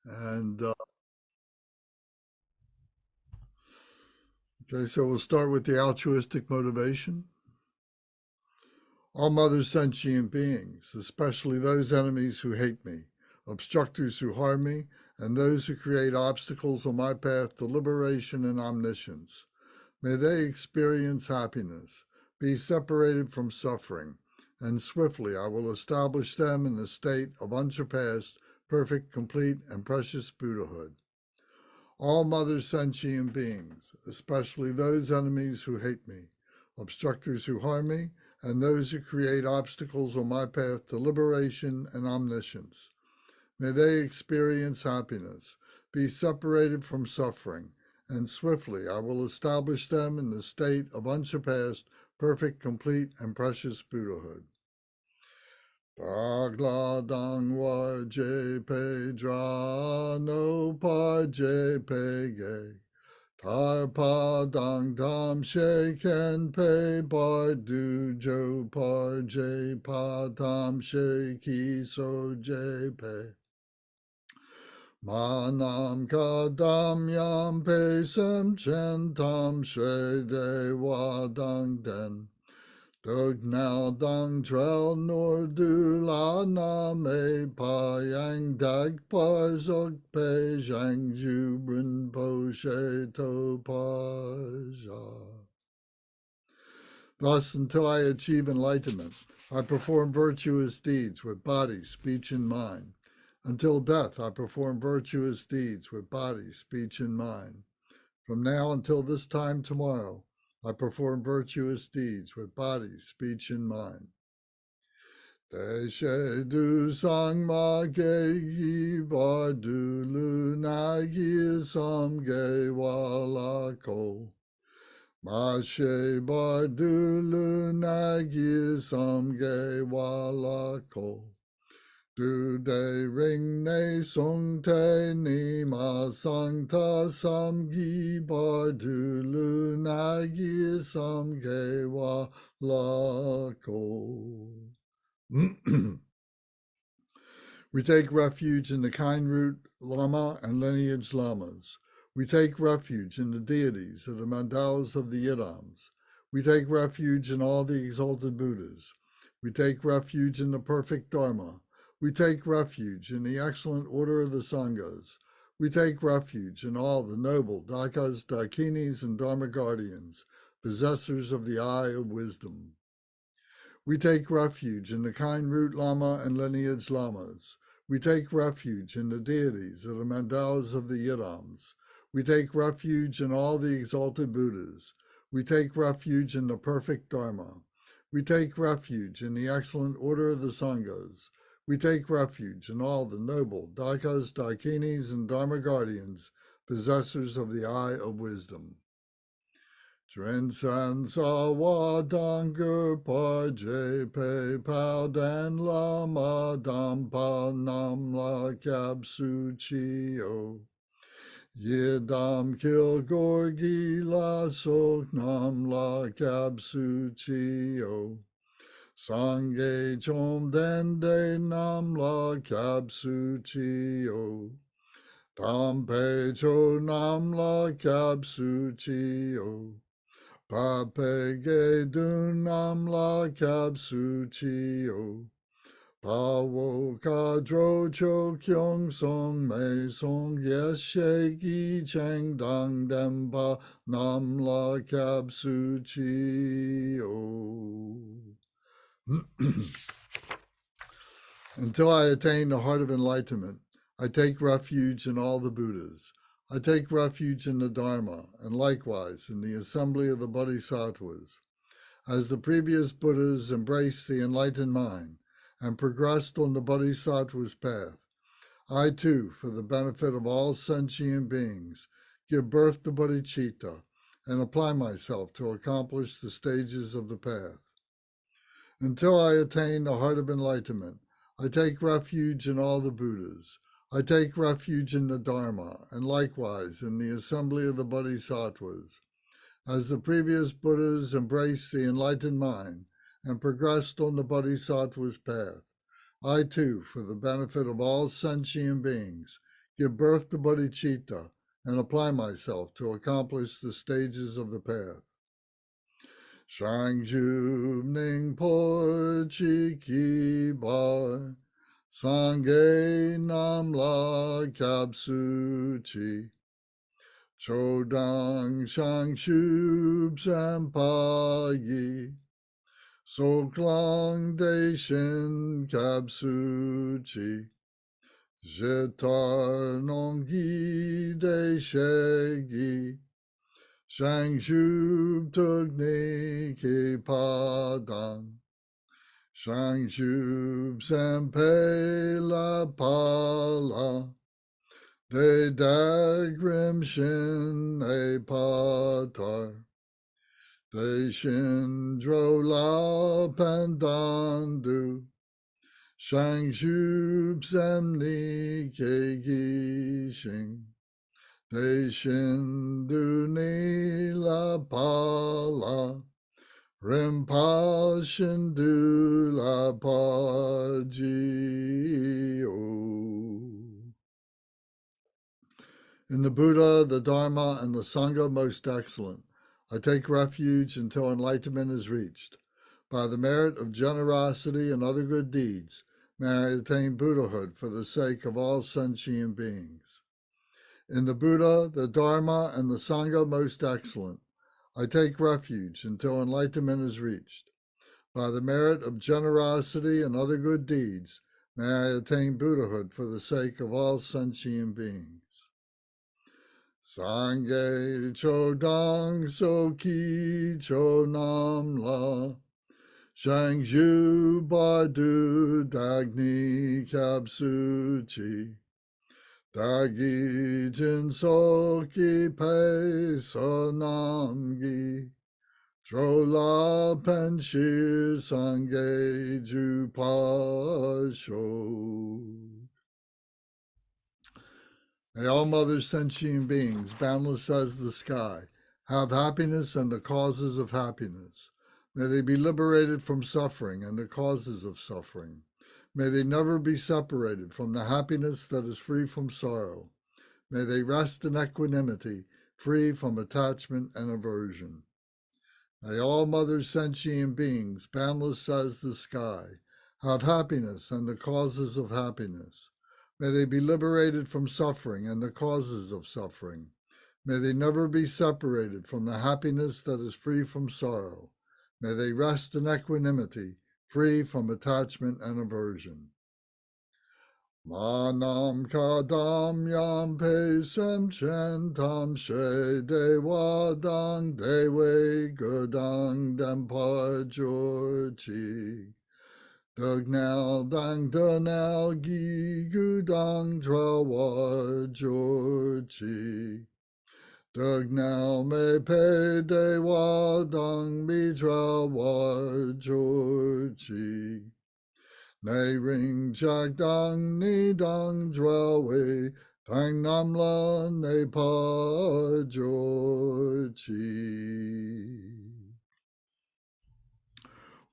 And okay, so we'll start with the altruistic motivation. All mother sentient beings, especially those enemies who hate me, obstructors who harm me, and those who create obstacles on my path to liberation and omniscience, may they experience happiness, be separated from suffering, and swiftly I will establish them in the state of unsurpassed, perfect, complete, and precious Buddhahood. All mother sentient beings, especially those enemies who hate me, obstructors who harm me, and those who create obstacles on my path to liberation and omniscience. May they experience happiness, be separated from suffering, and swiftly I will establish them in the state of unsurpassed, perfect, complete, and precious Buddhahood. Pagladang je pe dra no pa je pe ge. Tar pa dang dam she ken pe bar du jo par je pa tam she ki so je pe. Manam ka dam yam pe sem chen tam she de wa dang den. Dog now dang trell nor du la na me pa yang dag par zog pe zhang ju brun po she to pa zha. Thus, until I achieve enlightenment, I perform virtuous deeds with body, speech, and mind. Until death, I perform virtuous deeds with body, speech, and mind. From now until this time tomorrow, I perform virtuous deeds with body, speech, and mind. Deshe du sang ma ge yi bar du lu na yi sam ge wa la ko. Ma she bar du lu na yi sam ge wa la ko. Du de ring ne song te ni ma sang ta sam gi bar du lu na yi sam ge wa la ko. We take refuge in the kind root Lama and lineage Lamas. We take refuge in the deities of the mandalas of the Yidams. We take refuge in all the exalted Buddhas. We take refuge in the perfect Dharma. We take refuge in the excellent order of the Sanghas. We take refuge in all the noble Dakas, Dakinis, and Dharma guardians, possessors of the eye of wisdom. We take refuge in the kind root Lama and lineage Lamas. We take refuge in the deities of the mandalas of the Yidams. We take refuge in all the exalted Buddhas. We take refuge in the perfect Dharma. We take refuge in the excellent order of the Sanghas. We take refuge in all the noble Dakas, Dakinis, and Dharma guardians, possessors of the eye of wisdom. Dren san sa wa danger pa je pe pao dan la ma dam pa nam la kab su chi o. Ye dam kil gorgi la sok nam la kab su chi o. Sangye chom den de nam la kab su chi o. Tam pe cho nam la kab su chi o. Pa pe ge dun nam la kab su chi o. Pa wo ka dro cho kyong song me song yes she gi chang dang dem pa nam la kab su chi o. Until I attain the heart of enlightenment, I take refuge in all the Buddhas. I take refuge in the Dharma, and likewise in the assembly of the Bodhisattvas. As the previous Buddhas embraced the enlightened mind and progressed on the Bodhisattva's path, I too, for the benefit of all sentient beings, give birth to bodhicitta and apply myself to accomplish the stages of the path. Until I attain the heart of enlightenment, I take refuge in all the Buddhas. I take refuge in the Dharma, and likewise in the assembly of the Bodhisattvas. As the previous Buddhas embraced the enlightened mind and progressed on the Bodhisattva's path, I too, for the benefit of all sentient beings, give birth to bodhicitta, and apply myself to accomplish the stages of the path. Shangju Ning Po Chi Ki Bar Sangye Nam La Kapsu Chi Chodang Shang Shub Sampa Yi Soklang De Shin Kapsu Chi Jitar Nonggi De Shegi Shang Shub Tugni Ki Padang Shang Shub Sampe La Pala De Dagrim Shin E Patar De Shin Dro La Pandandu Shang Shub Samni Ke Gishing De Shin Du Ni La Pala Rimpa Shindu La Pa Ji O. In the Buddha, the Dharma, and the Sangha most excellent, I take refuge until enlightenment is reached. By the merit of generosity and other good deeds, may I attain Buddhahood for the sake of all sentient beings. In the Buddha, the Dharma, and the Sangha most excellent, I take refuge until enlightenment is reached. By the merit of generosity and other good deeds, may I attain Buddhahood for the sake of all sentient beings. Sangye Chodang Soki Cho Nam La Shangju Badu Dagni Kapsu Chi Dagi Jin Soki Pe Sonamgi Drola Penshir Sangye Ju Pasho. May all mother sentient beings, boundless as the sky, have happiness and the causes of happiness. May they be liberated from suffering and the causes of suffering. May they never be separated from the happiness that is free from sorrow. May they rest in equanimity, free from attachment and aversion. May all mother sentient beings, boundless as the sky, have happiness and the causes of happiness. May they be liberated from suffering and the causes of suffering. May they never be separated from the happiness that is free from sorrow. May they rest in equanimity, free from attachment and aversion. Manam kadam yam pesem chantam she dewadang dewe gudang dampajorchi. Dugnal dang dunal gi gudang trawa jorchi. Dugnal me pe dewadang mi trawa jorchi. Nay ring chak dang ni dang drawe tang namla ne pa jorchi.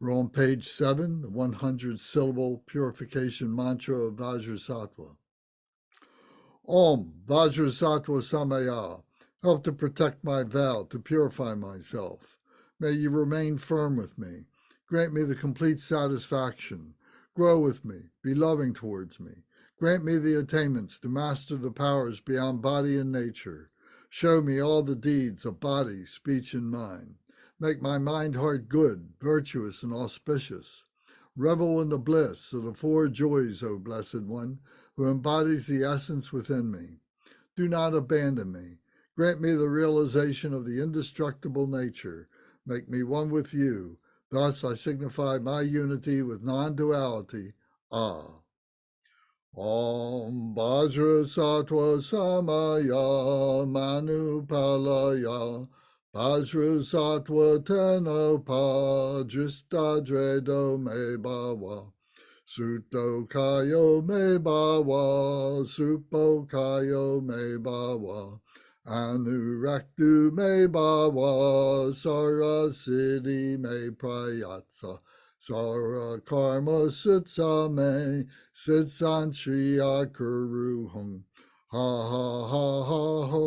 We're on page 7, the 100-syllable purification mantra of Vajrasattva. Om Vajrasattva Samaya, help to protect my vow, to purify myself. May you remain firm with me. Grant me the complete satisfaction. Grow with me, be loving towards me. Grant me the attainments to master the powers beyond body and nature. Show me all the deeds of body, speech, and mind. Make my mind-heart good, virtuous, and auspicious. Revel in the bliss of the four joys, O Blessed One, who embodies the essence within me. Do not abandon me. Grant me the realization of the indestructible nature. Make me one with you. Thus I signify my unity with non-duality. Ah. Om Vajrasattva Samaya Manupalaya Vajrasattva Tenopa Dristadredo Me Bhava Sutto Kayo Me Bhava Supo Kayo Me Bhava Anuraktu Me Bhava Sarasiddhi Me Prayatsa Sara Karma Sitsa Me Sitsan Shriya Kuruhum Ha ha ha ha ho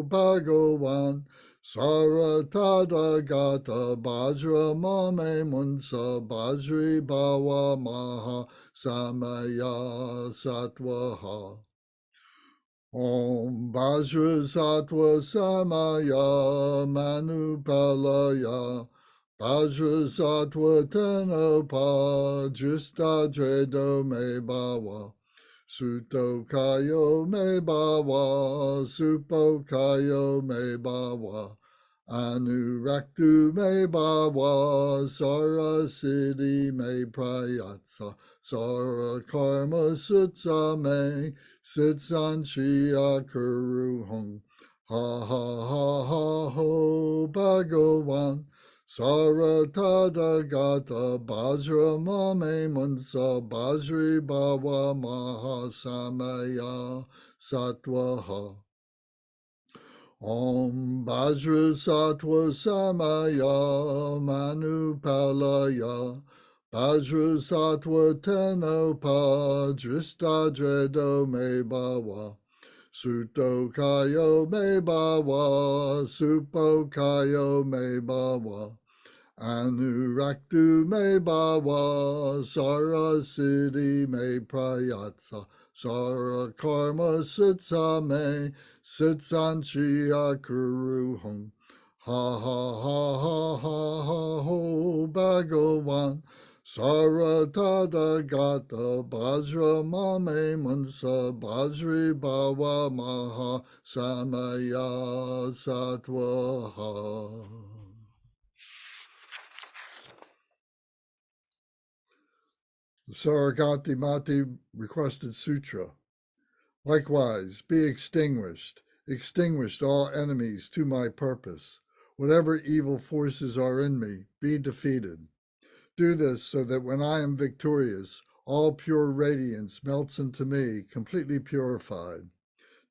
Bhagavan Saratada Gata Bajra Mame Munsa Bajri Bhava Maha Samaya Satwaha Om Bajra Sattva Samaya Manupalaya Bajra Sattva Tenapa Justa Dredo Me Bhava Suto Kayo Me Bhava Supo Kayo Me Bhava Anuraktu Me Bhava Sara Siddhi Me Prayatsa Sara Karma Sutsa Me Sitsan Shriya Kuruhung Ha ha ha ha ho Bhagavan Saratada Gata Bajra Mame Munsa Bajri Bhava Maha Samaya Satwaha Om Bajra Sattva Samaya Manupalaya Bajra Sattva Tenopa Drista Dredo Me Bhava Suto Kayo Me Bhava Supo Kayo Me Bhava Anuraktu Me Bhava Sara Siddhi Me Prayatsa Sara Karma Sitsa Me Sitsan Shriya Kuruhum Ha ha ha ha ha ha ho Bhagavan Saratada Gata Bajra Mame Mansa Bajri Bhava Maha Samaya Satwaha. The Saragati Mati requested sutra. Likewise, be extinguished all enemies to my purpose. Whatever evil forces are in me, be defeated. Do this so that when I am victorious, all pure radiance melts into me, completely purified.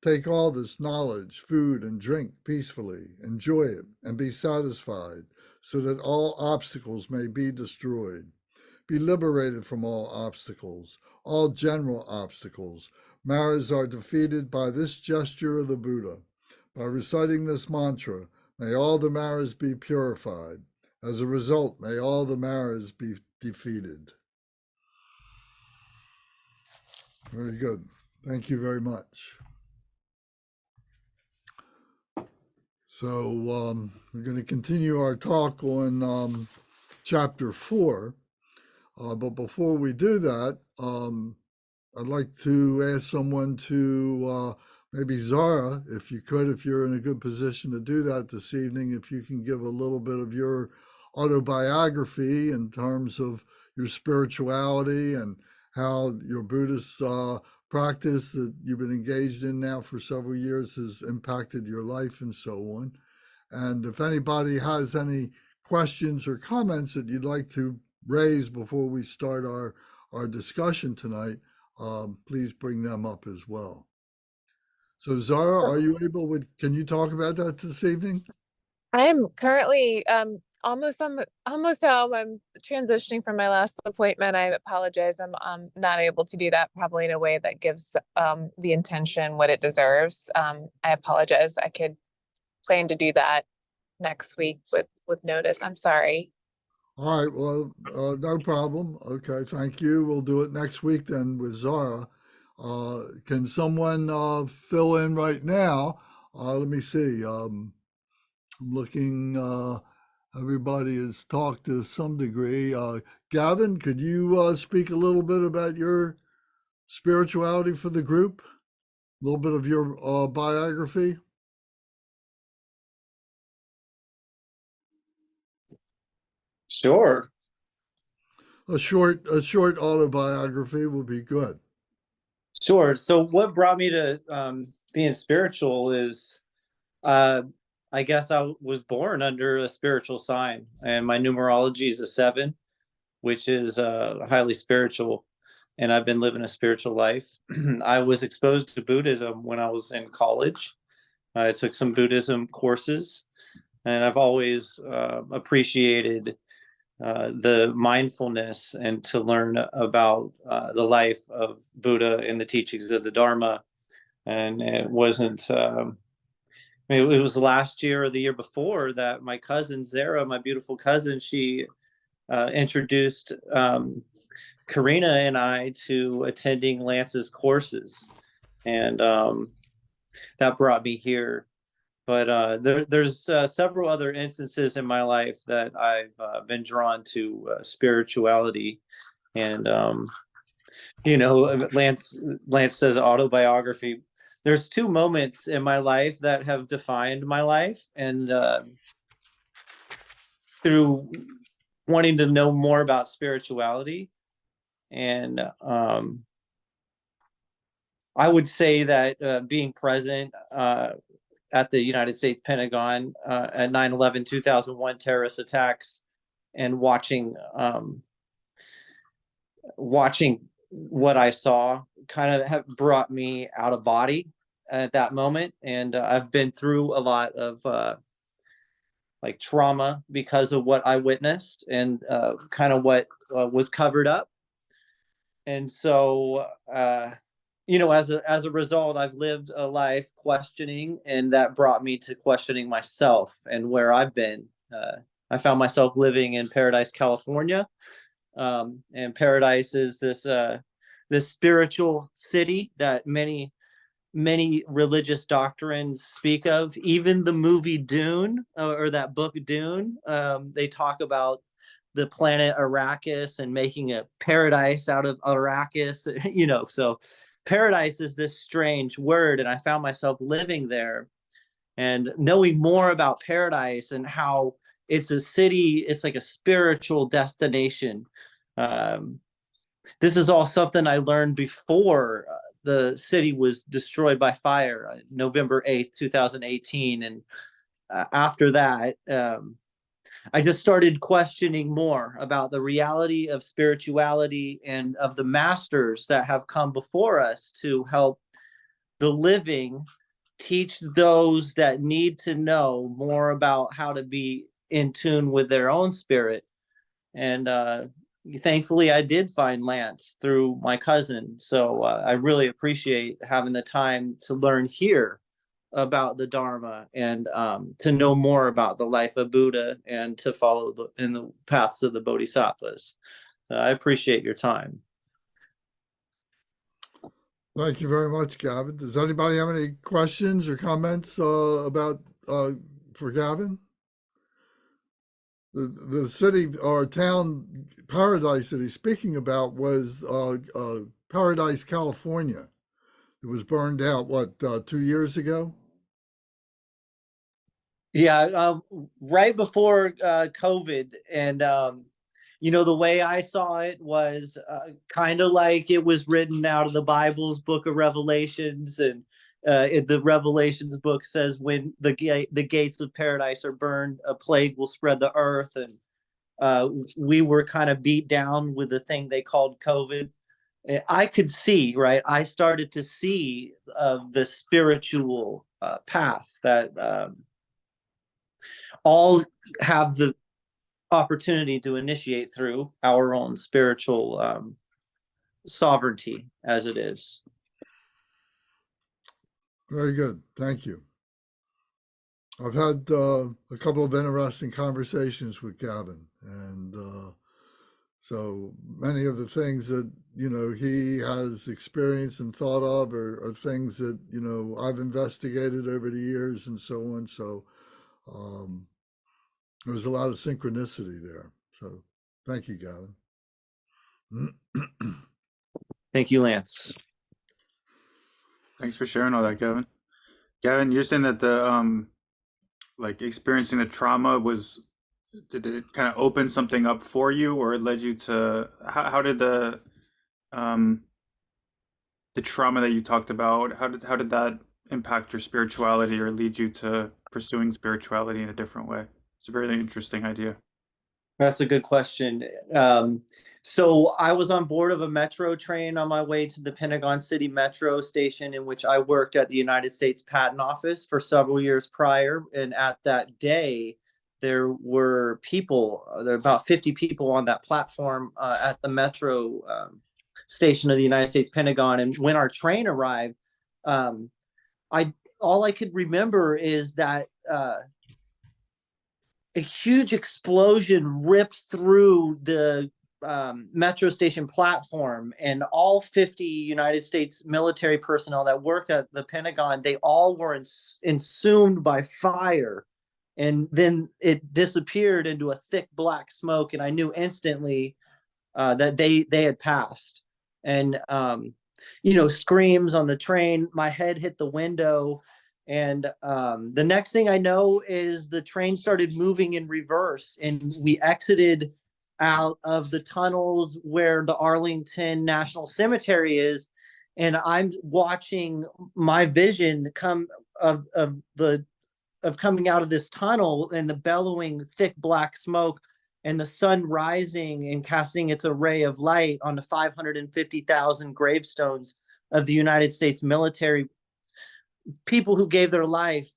Take all this knowledge, food, and drink peacefully, enjoy it, and be satisfied, so that all obstacles may be destroyed. Be liberated from all general obstacles. Maras are defeated by this gesture of the Buddha. By reciting this mantra, may all the Maras be purified. As a result, may all the Maras be defeated. Very good. Thank you very much. So we're going to continue our talk on chapter 4. But before we do that, I'd like to ask someone to maybe Zara, if you could, if you're in a good position to do that this evening, if you can give a little bit of your autobiography in terms of your spirituality and how your Buddhist practice that you've been engaged in now for several years has impacted your life and so on. And if anybody has any questions or comments that you'd like to raise before we start our discussion tonight, please bring them up as well. So Zara, are you able, can you talk about that this evening? I am currently almost home. I'm transitioning from my last appointment. I apologize. I'm not able to do that probably in a way that gives the intention what it deserves. I apologize. I could plan to do that next week with notice. I'm sorry. All right, well, no problem. Okay, thank you. We'll do it next week then with Zara. Can someone fill in right now? Let me see. I'm looking, everybody has talked to some degree. Gavin, could you speak a little bit about your spirituality for the group? A little bit of your biography? Sure. A short autobiography would be good. Sure. So what brought me to being spiritual is, I guess I was born under a spiritual sign, and my numerology is a 7, which is highly spiritual. And I've been living a spiritual life. I was exposed to Buddhism when I was in college. I took some Buddhism courses, and I've always appreciated the mindfulness and to learn about the life of Buddha and the teachings of the Dharma. And it wasn't, it was last year or the year before that my cousin Zara, my beautiful cousin, she introduced Karina and I to attending Lance's courses, and that brought me here. But there's several other instances in my life that I've been drawn to spirituality, and Lance says autobiography. There's two moments in my life that have defined my life, and through wanting to know more about spirituality, and I would say that being present at the United States Pentagon at 9/11, 2001 terrorist attacks, and watching what I saw kind of have brought me out of body at that moment. And I've been through a lot of like trauma because of what I witnessed, and kind of what was covered up. And so, as a result, I've lived a life questioning, and that brought me to questioning myself and where I've been. I found myself living in Paradise, California, and Paradise is this spiritual city that many religious doctrines speak of. Even the movie Dune, or that book Dune, they talk about the planet Arrakis and making a paradise out of Arrakis. So paradise is this strange word, and I found myself living there and knowing more about paradise and how it's a city, it's like a spiritual destination. This is all something I learned before the city was destroyed by fire, November 8th, 2018. And after that, I just started questioning more about the reality of spirituality and of the masters that have come before us to help the living teach those that need to know more about how to be in tune with their own spirit. And thankfully, I did find Lance through my cousin. So I really appreciate having the time to learn here about the Dharma, and to know more about the life of Buddha, and to follow in the paths of the Bodhisattvas. I appreciate your time. Thank you very much, Gavin. Does anybody have any questions or comments about for Gavin? The city or town paradise that he's speaking about was Paradise, California. It was burned out, 2 years ago? Yeah, right before COVID. And, the way I saw it was kind of like it was written out of the Bible's book of Revelations. And the Revelations book says when the gates of paradise are burned, a plague will spread the earth. And we were kind of beat down with the thing they called COVID. I could see, right? I started to see the spiritual path that all have the opportunity to initiate through our own spiritual sovereignty as it is. Very good. Thank you. I've had a couple of interesting conversations with Gavin, and so many of the things that he has experienced and thought of are things that I've investigated over the years and so on. So there was a lot of synchronicity there. So thank you, Gavin. Thank you, Lance. Thanks for sharing all that, Gavin. Gavin, you're saying that the experiencing the trauma did it kind of open something up for you, or it led you to how did the trauma that you talked about, how did that impact your spirituality or lead you to pursuing spirituality in a different way? It's a very interesting idea. That's a good question. So I was on board of a metro train on my way to the Pentagon City Metro station, in which I worked at the United States Patent Office for several years prior. And at that day, there were about 50 people on that platform at the metro station of the United States Pentagon. And when our train arrived, I all I could remember is that a huge explosion ripped through the metro station platform, and all 50 United States military personnel that worked at the Pentagon, they all were consumed by fire. And then it disappeared into a thick black smoke, and I knew instantly that they had passed. And screams on the train. My head hit the window, and the next thing I know is the train started moving in reverse, and we exited out of the tunnels where the Arlington National Cemetery is, and I'm watching my vision come of coming out of this tunnel, and the bellowing thick black smoke, and the sun rising and casting its array of light on the 550,000 gravestones of the United States military, people who gave their life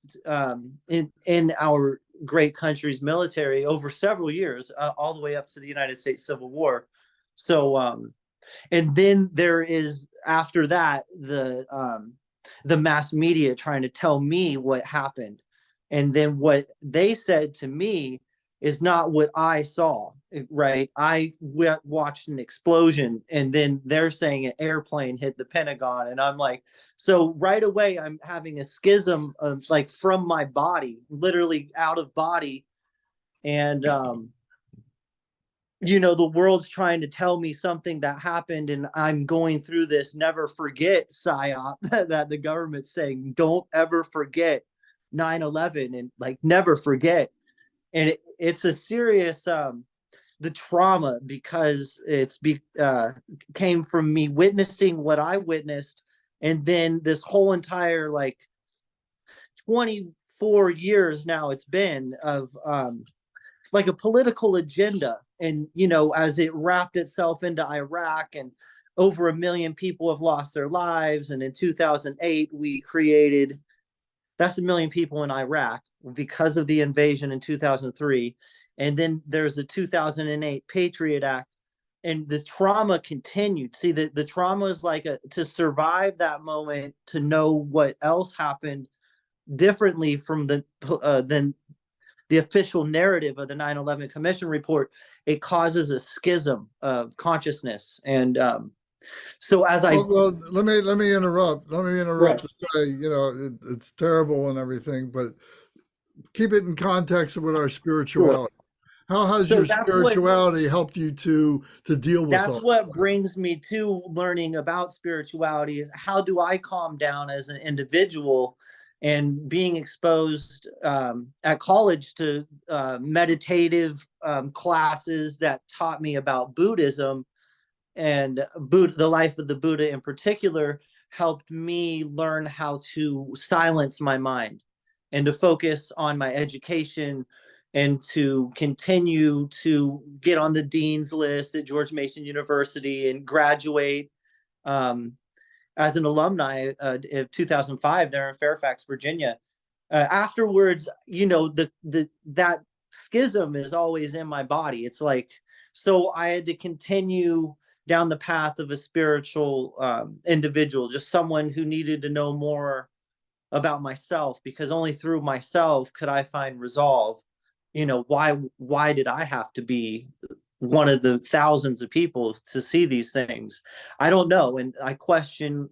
in our great country's military over several years, all the way up to the United States Civil War. So, and then there is, after that, the mass media trying to tell me what happened. And then what they said to me is not what I saw, right? I watched an explosion, and then they're saying an airplane hit the Pentagon. And I'm like, so right away, I'm having a schism of, like, from my body, literally out of body. And, the world's trying to tell me something that happened, and I'm going through this never forget psyop that the government's saying, don't ever forget 9/11, and like, never forget. And it's a serious, the trauma, because came from me witnessing what I witnessed. And then this whole entire, like, 24 years now it's been of, like, a political agenda. And, as it wrapped itself into Iraq, and over 1 million people have lost their lives. And in 2008, we created, that's 1 million people in Iraq because of the invasion in 2003. And then there's the 2008 Patriot Act, and the trauma continued. See, the trauma is like to survive that moment, to know what else happened differently from than the official narrative of the 9/11 Commission report. It causes a schism of consciousness. And so as well, let me interrupt. Let me interrupt Right. to say, it's terrible and everything, but keep it in context with our spirituality. How has So your that's spirituality helped you to deal with that's all what that? brings me to learning about spirituality, is how do I calm down as an individual. And being exposed at college to meditative classes that taught me about Buddhism, and the life of the Buddha in particular, helped me learn how to silence my mind and to focus on my education, and to continue to get on the dean's list at George Mason University and graduate as an alumni of 2005 there in Fairfax, Virginia. Afterwards, that schism is always in my body. It's like, so I had to continue down the path of a spiritual individual, just someone who needed to know more about myself, because only through myself could I find resolve. Why did I have to be one of the thousands of people to see these things? I don't know. And I question,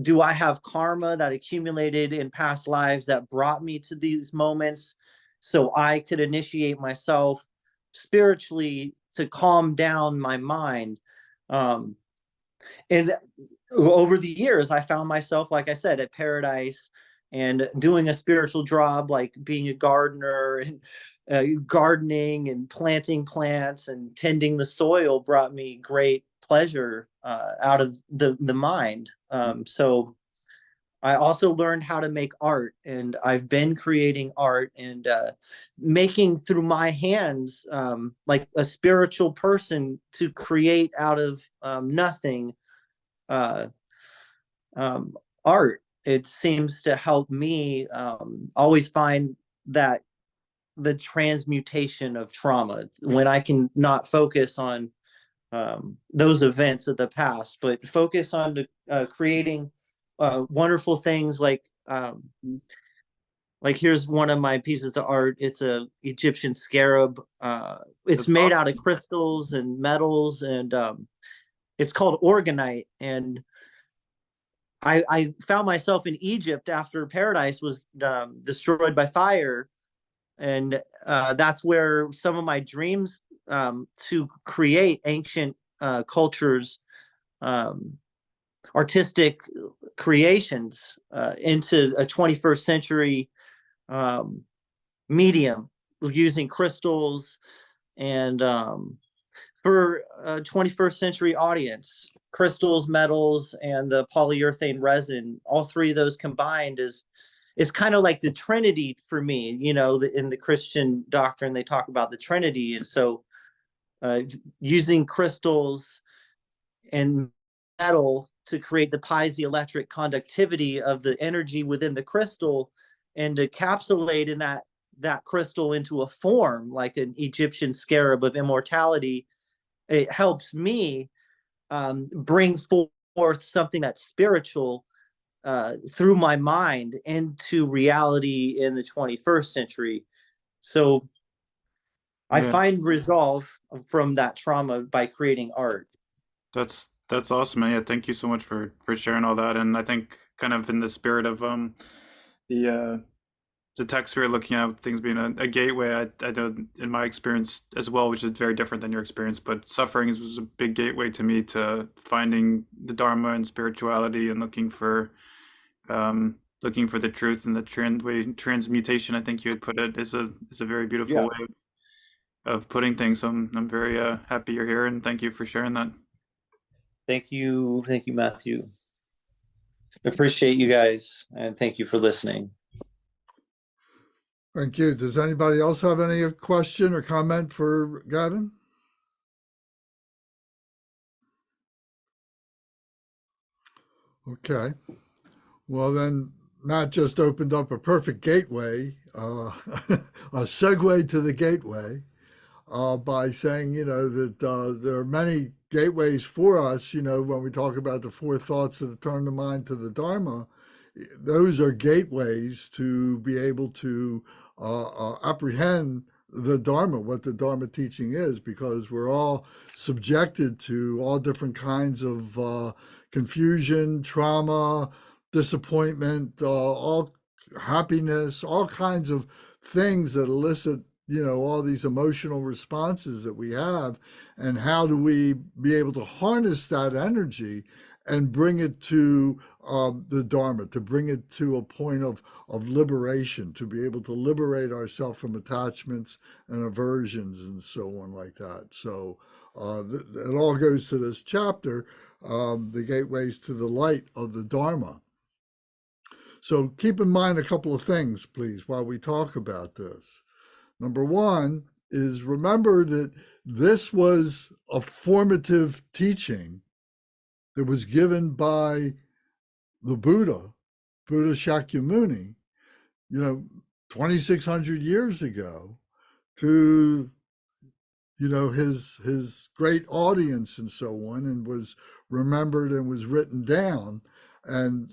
do I have karma that accumulated in past lives that brought me to these moments, so I could initiate myself spiritually to calm down my mind? And over the years, I found myself, like I said, at Paradise, and doing a spiritual job, like being a gardener, and gardening and planting plants and tending the soil brought me great pleasure out of the mind. So I also learned how to make art, and I've been creating art and making through my hands, like a spiritual person, to create out of nothing art. It seems to help me always find that the transmutation of trauma, when I can not focus on those events of the past, but focus on creating wonderful things like here's one of my pieces of art. It's a Egyptian scarab. It's That's made awesome. out of crystals and metals, and it's called organite. And I found myself in Egypt after paradise was destroyed by fire, and that's where some of my dreams to create ancient cultures, artistic creations into a 21st century medium using crystals, and for a 21st century audience, crystals, metals, and the polyurethane resin, all three of those combined is kind of like the Trinity for me. You know, in the Christian doctrine, they talk about the Trinity. And so using crystals and metal to create the piezoelectric conductivity of the energy within the crystal, and to capsulate in that crystal into a form like an Egyptian scarab of immortality, it helps me bring forth something that's spiritual through my mind into reality in the 21st century. So I Yeah, find resolve from that trauma by creating art. that's awesome, man. Yeah, thank you so much for sharing all that. And I think kind of in the spirit of the the text we were looking at, things being a gateway. I know in my experience as well, which is very different than your experience, but suffering was a big gateway to me to finding the Dharma and spirituality, and looking for the truth, and the transmutation, I think you had put it, is a very beautiful Yeah. way of putting things. So I'm very happy you're here, and thank you for sharing that. Thank you, Matthew. Appreciate you guys, and thank you for listening. Thank you. Does anybody else have any question or comment for Gavin? Okay. Well, then Matt just opened up a perfect gateway, a segue to the gateway, by saying, that there are many gateways for us. When we talk about the four thoughts that turn the mind to the Dharma, those are gateways to be able to apprehend the Dharma, what the Dharma teaching is, because we're all subjected to all different kinds of confusion, trauma, disappointment, all happiness, all kinds of things that elicit all these emotional responses that we have. And how do we be able to harness that energy and bring it to the Dharma, to bring it to a point of liberation, to be able to liberate ourselves from attachments and aversions and so on like that. So it all goes to this chapter, the gateways to the light of the Dharma. So keep in mind a couple of things, please, while we talk about this. Number one is, remember that this was a formative teaching that was given by the Buddha Shakyamuni, 2,600 years ago, to his great audience and so on, and was remembered and was written down. And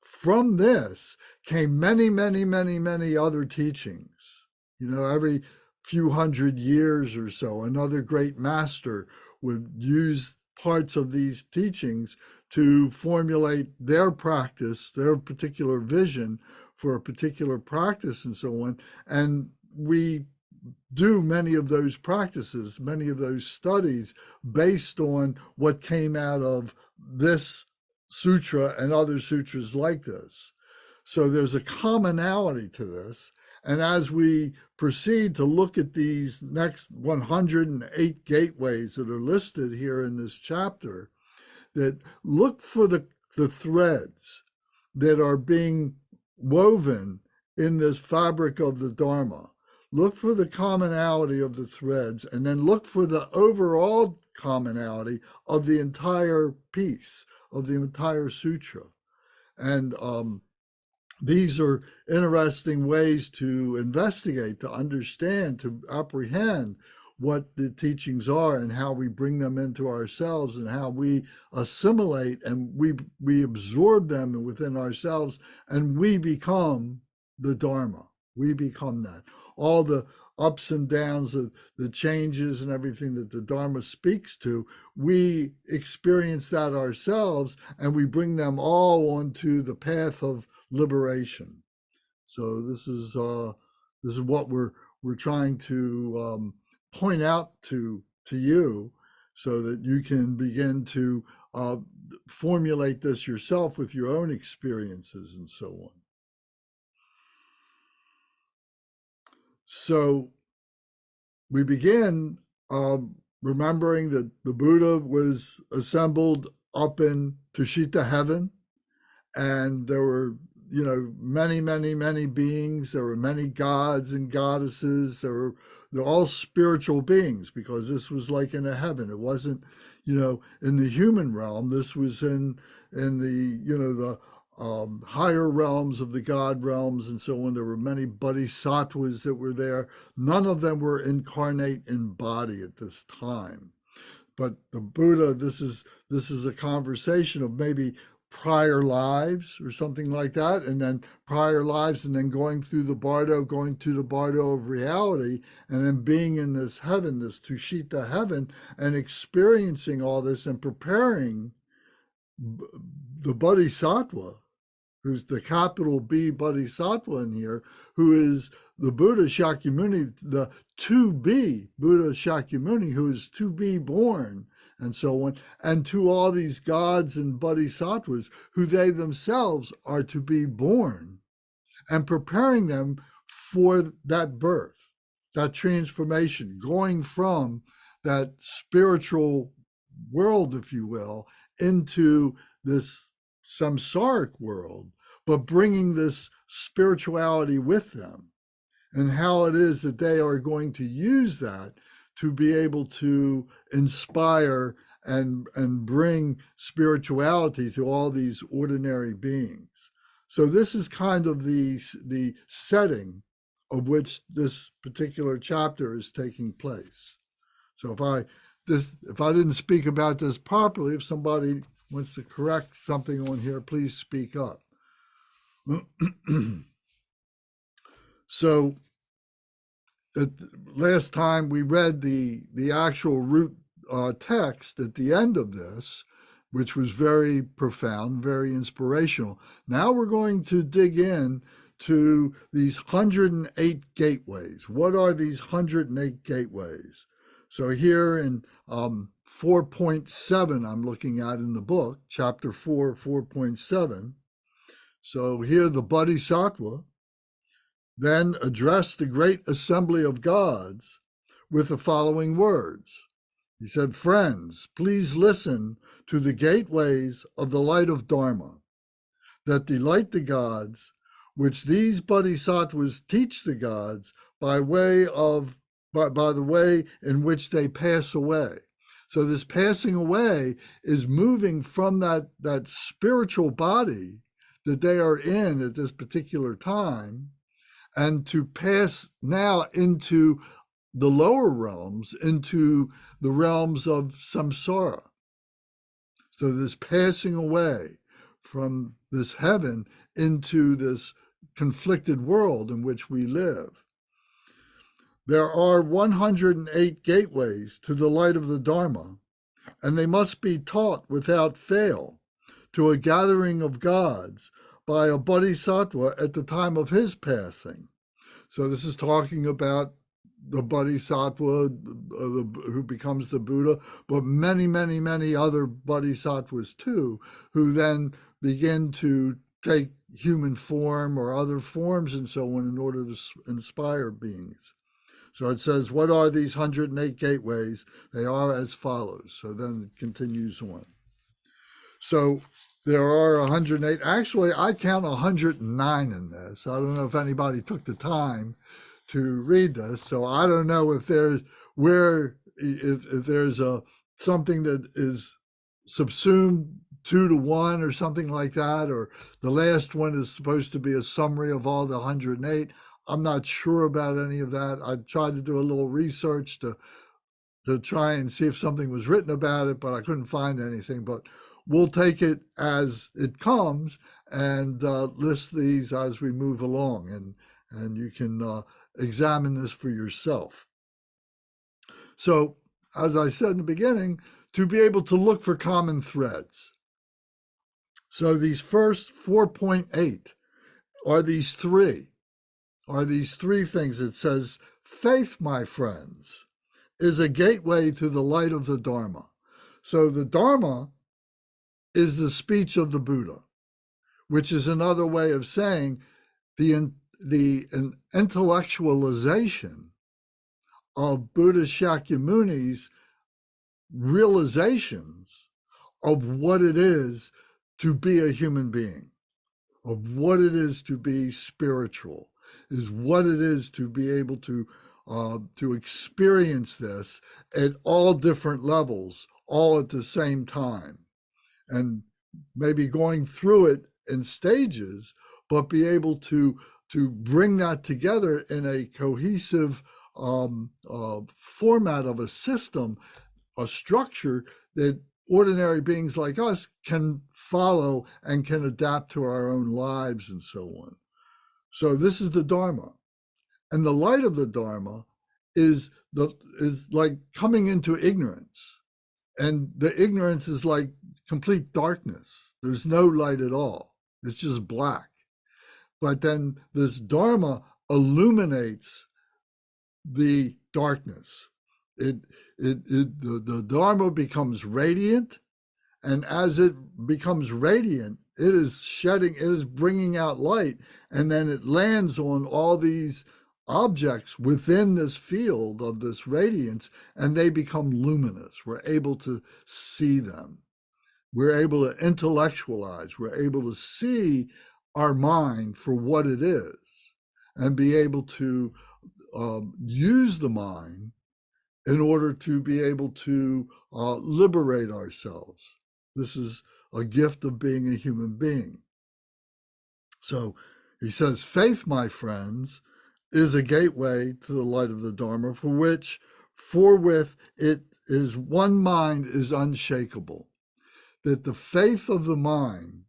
from this came many, many, many, many other teachings. Every few hundred years or so, another great master would use parts of these teachings to formulate their practice, their particular vision for a particular practice and so on. And we do many of those practices, many of those studies, based on what came out of this sutra and other sutras like this. So there's a commonality to this. And as we proceed to look at these next 108 gateways that are listed here in this chapter, that look for the threads that are being woven in this fabric of the Dharma. Look for the commonality of the threads, and then look for the overall commonality of the entire piece, of the entire sutra. And these are interesting ways to investigate, to understand, to apprehend what the teachings are and how we bring them into ourselves and how we assimilate and we absorb them within ourselves, and we become the Dharma. We become that. All the ups and downs, the changes and everything that the Dharma speaks to, we experience that ourselves, and we bring them all onto the path of liberation. So this is what we're trying to point out to you, so that you can begin to formulate this yourself with your own experiences and so on. So we begin remembering that the Buddha was assembled up in Tushita heaven, and there were, many, many, many beings. There were many gods and goddesses. They're all spiritual beings, because this was like in a heaven. It wasn't, in the human realm. This was in the, the higher realms of the God realms and so on. There were many bodhisattvas that were there. None of them were incarnate in body at this time. But the Buddha, this is a conversation of maybe prior lives or something like that, and then prior lives, and then going to the bardo of reality, and then being in this heaven, this Tushita heaven, and experiencing all this and preparing the bodhisattva, who's the capital B bodhisattva in here, who is the Buddha Shakyamuni, the to be Buddha Shakyamuni, who is to be born, and so on, and to all these gods and bodhisattvas who they themselves are to be born, and preparing them for that birth, that transformation, going from that spiritual world, if you will, into this samsaric world, but bringing this spirituality with them, and how it is that they are going to use that to be able to inspire and bring spirituality to all these ordinary beings. So this is kind of the setting of which this particular chapter is taking place. So if I didn't speak about this properly, if somebody wants to correct something on here, please speak up. So last time we read the actual root text at the end of this, which was very profound, very inspirational. Now we're going to dig in to these 108 gateways. What are these 108 gateways? So here in 4.7, I'm looking at in the book, chapter 4, 4.7. So here the Bodhisattva then addressed the great assembly of gods with the following words. He said, "Friends, please listen to the gateways of the light of Dharma that delight the gods, which these bodhisattvas teach the gods by the way in which they pass away." So this passing away is moving from that spiritual body that they are in at this particular time, and to pass now into the lower realms, into the realms of samsara. So this passing away from this heaven into this conflicted world in which we live. There are 108 gateways to the light of the Dharma, and they must be taught without fail to a gathering of gods by a bodhisattva at the time of his passing. So this is talking about the bodhisattva who becomes the Buddha, but many, many, many other bodhisattvas too, who then begin to take human form or other forms and so on in order to inspire beings. So it says, what are these 108 gateways? They are as follows. So then it continues on. So there are 108. Actually, I count 109 in this. I don't know if anybody took the time to read this. So I don't know if there's if there's something that is subsumed 2 to 1 or something like that, or the last one is supposed to be a summary of all the 108. I'm not sure about any of that. I tried to do a little research to to try and see if something was written about it, but I couldn't find anything. But we'll take it as it comes and list these as we move along, and you can examine this for yourself. So, as I said in the beginning, to be able to look for common threads. So these first 4.8 are these three things. It says, faith, my friends, is a gateway to the light of the Dharma. So the Dharma is the speech of the Buddha, which is another way of saying the intellectualization of Buddha Shakyamuni's realizations of what it is to be a human being, of what it is to be spiritual, is what it is to be able to experience this at all different levels, all at the same time, and maybe going through it in stages, but be able to bring that together in a cohesive format of a system, a structure that ordinary beings like us can follow and can adapt to our own lives and so on. So this is the Dharma. And the light of the Dharma is like coming into ignorance. And the ignorance is like complete darkness. There's no light at all. It's just black. But then this Dharma illuminates the darkness. The Dharma becomes radiant, and as it becomes radiant, it is bringing out light, and then it lands on all these objects within this field of this radiance, and they become luminous. We're able to see them. We're able to intellectualize. We're able to see our mind for what it is and be able to use the mind in order to be able to liberate ourselves. This is a gift of being a human being. So he says, faith, my friends, is a gateway to the light of the Dharma, forthwith it is one mind is unshakable. That the faith of the mind,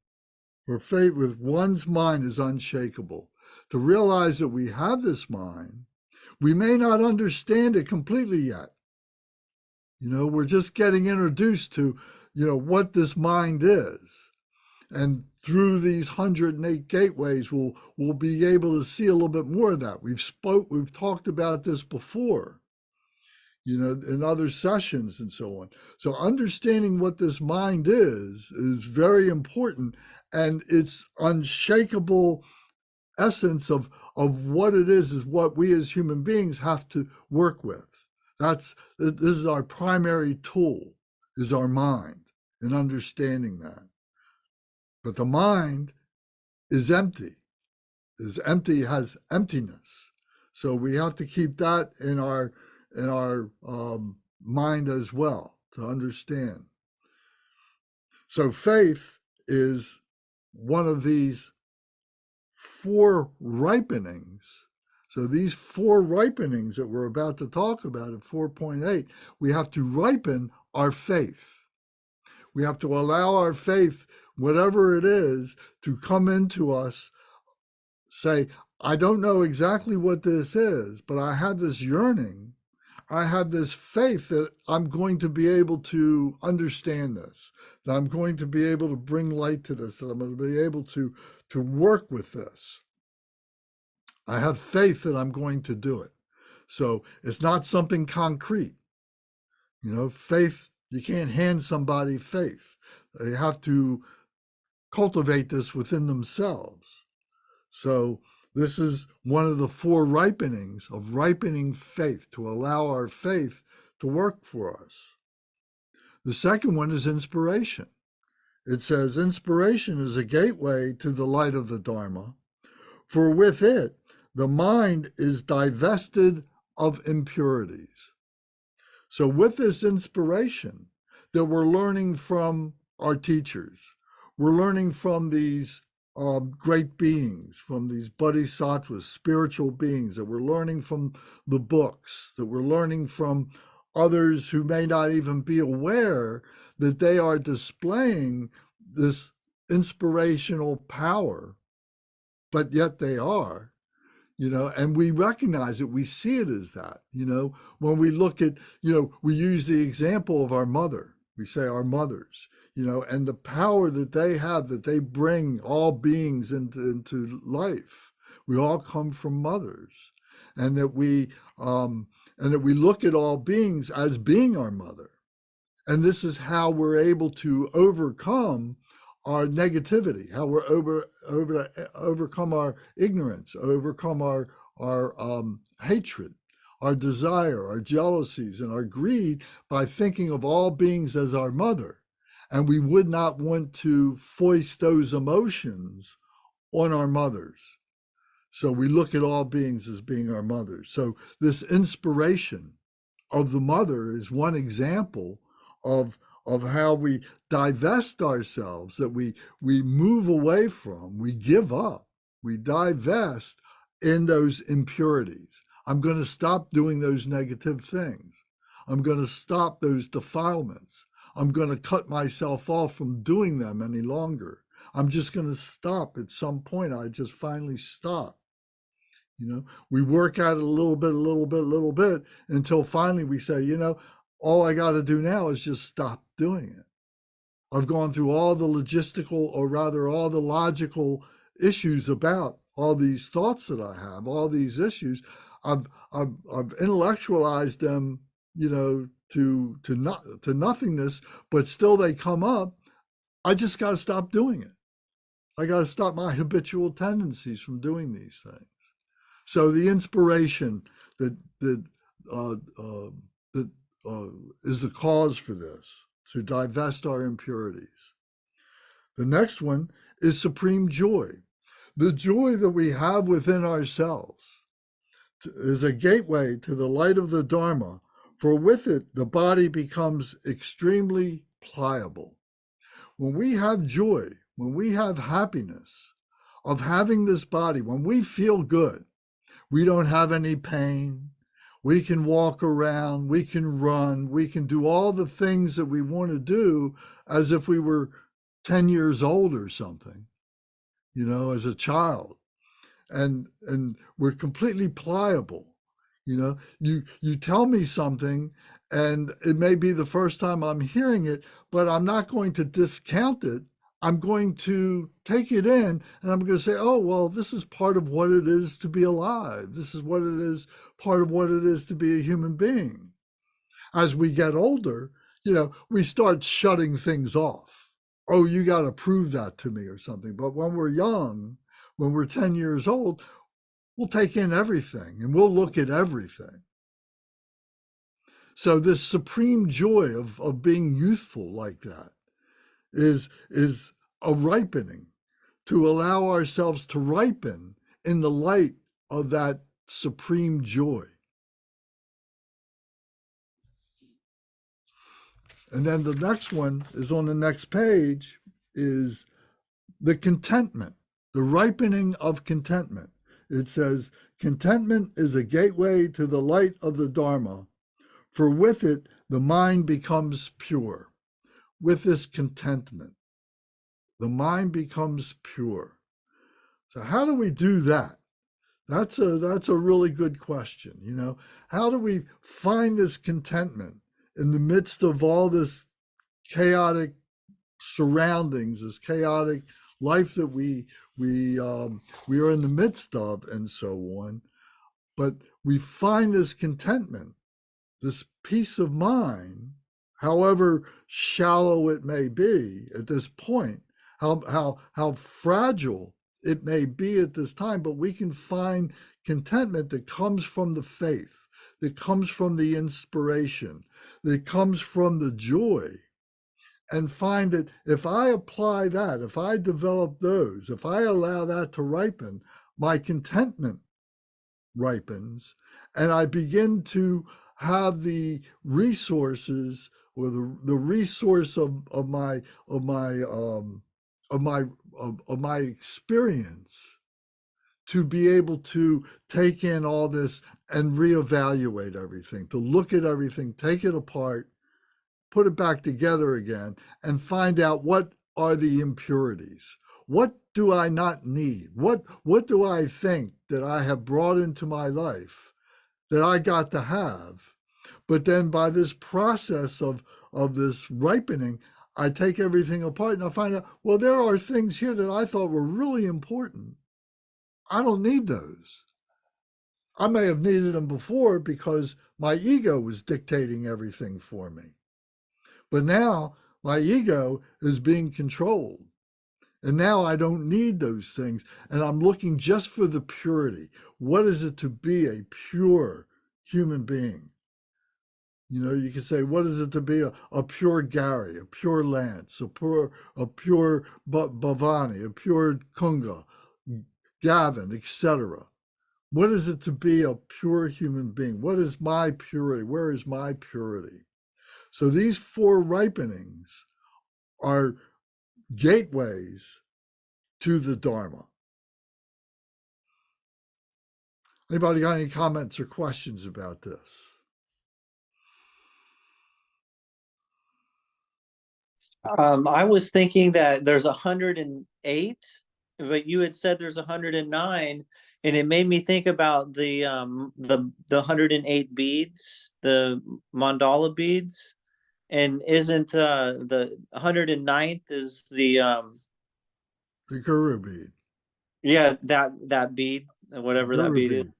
or faith with one's mind, is unshakable. To realize that we have this mind, we may not understand it completely yet. We're just getting introduced to, what this mind is. And through these 108 gateways, we'll be able to see a little bit more of that. We've talked about this before, in other sessions and so on. So understanding what this mind is very important, and its unshakable essence of what it is what we as human beings have to work with. This is our primary tool, is our mind, and understanding that. But the mind is empty. Has emptiness. So we have to keep that in our mind as well, to understand. So faith is one of these 4 ripenings. So these 4 ripenings that we're about to talk about at 4.8, we have to ripen our faith. We have to allow our faith, whatever it is, to come into us. Say, I don't know exactly what this is, but I have this yearning. I have this faith that I'm going to be able to understand this, that I'm going to be able to bring light to this, that I'm going to be able to work with this. I have faith that I'm going to do it. So it's not something concrete. Faith, you can't hand somebody faith. They have to cultivate this within themselves. So this is one of the 4 ripenings of ripening faith, to allow our faith to work for us. The second one is inspiration. It says, inspiration is a gateway to the light of the Dharma, for with it, the mind is divested of impurities. So with this inspiration that we're learning from our teachers, we're learning from these great beings, from these bodhisattvas, spiritual beings, that we're learning from the books, that we're learning from others who may not even be aware that they are displaying this inspirational power, but yet they are, and we recognize it, we see it as that, when we look at, we use the example of our mother, we say our mothers, and the power that they have, that they bring all beings into life. We all come from mothers, and that we look at all beings as being our mother. And this is how we're able to overcome our negativity, how we're overcome our ignorance, overcome our hatred, our desire, our jealousies, and our greed by thinking of all beings as our mother. And we would not want to foist those emotions on our mothers. So we look at all beings as being our mothers. So this inspiration of the mother is one example of how we divest ourselves, that we move away from, we give up, we divest in those impurities. I'm going to stop doing those negative things. I'm going to stop those defilements. I'm going to cut myself off from doing them any longer. I'm just going to stop at some point. I just finally stop. We work at it a little bit until finally we say, all I got to do now is just stop doing it. I've gone through all the logistical, or rather all the logical issues about all these thoughts that I have, all these issues. I've intellectualized them, to nothingness, but still they come up. I just got to stop doing it. I got to stop my habitual tendencies from doing these things. So the inspiration that is the cause for this, to divest our impurities. The next one is supreme joy. The joy that we have within ourselves is a gateway to the light of the Dharma, for with it, the body becomes extremely pliable. When we have joy, when we have happiness of having this body, when we feel good, we don't have any pain, we can walk around, we can run, we can do all the things that we want to do as if we were 10 years old or something, as a child. And we're completely pliable. You tell me something, and it may be the first time I'm hearing it, but I'm not going to discount it. I'm going to take it in, and I'm going to say, oh, well, this is part of what it is to be alive. This is what it is, part of what it is to be a human being. As we get older, we start shutting things off. Oh, you got to prove that to me or something. But when we're young, when we're 10 years old, we'll take in everything and we'll look at everything. So this supreme joy of being youthful like that is a ripening, to allow ourselves to ripen in the light of that supreme joy. And then the next one is on the next page, is the contentment, the ripening of contentment. It says, contentment is a gateway to the light of the Dharma, for with it, the mind becomes pure. With this contentment, the mind becomes pure. So how do we do that? That's a really good question. How do we find this contentment in the midst of all this chaotic surroundings, this chaotic life that we are in the midst of, and so on? But we find this contentment, this peace of mind, however shallow it may be at this point, how fragile it may be at this time, but we can find contentment that comes from the faith, that comes from the inspiration, that comes from the joy, and find that if I apply that, if I develop those, if I allow that to ripen, my contentment ripens, and I begin to have the resources, or the resource of my experience to be able to take in all this and reevaluate everything, to look at everything, take it apart, put it back together again, and find out what are the impurities. What do I not need? What do I think that I have brought into my life that I got to have? But then by this process of this ripening, I take everything apart and I find out, well, there are things here that I thought were really important. I don't need those. I may have needed them before because my ego was dictating everything for me. But now my ego is being controlled. And now I don't need those things. And I'm looking just for the purity. What is it to be a pure human being? You know, you could say, what is it to be a pure Gary, a pure Lance, a pure Bhavani, a pure Kunga, Gavin, etc. What is it to be a pure human being? What is my purity? Where is my purity? So these 4 ripenings are gateways to the Dharma. Anybody got any comments or questions about this? I was thinking that there's 108, but you had said there's 109, and it made me think about the 108 beads, the mandala beads, and isn't the 109th is the The guru bead. yeah, that bead, whatever that Guru bead is, bead.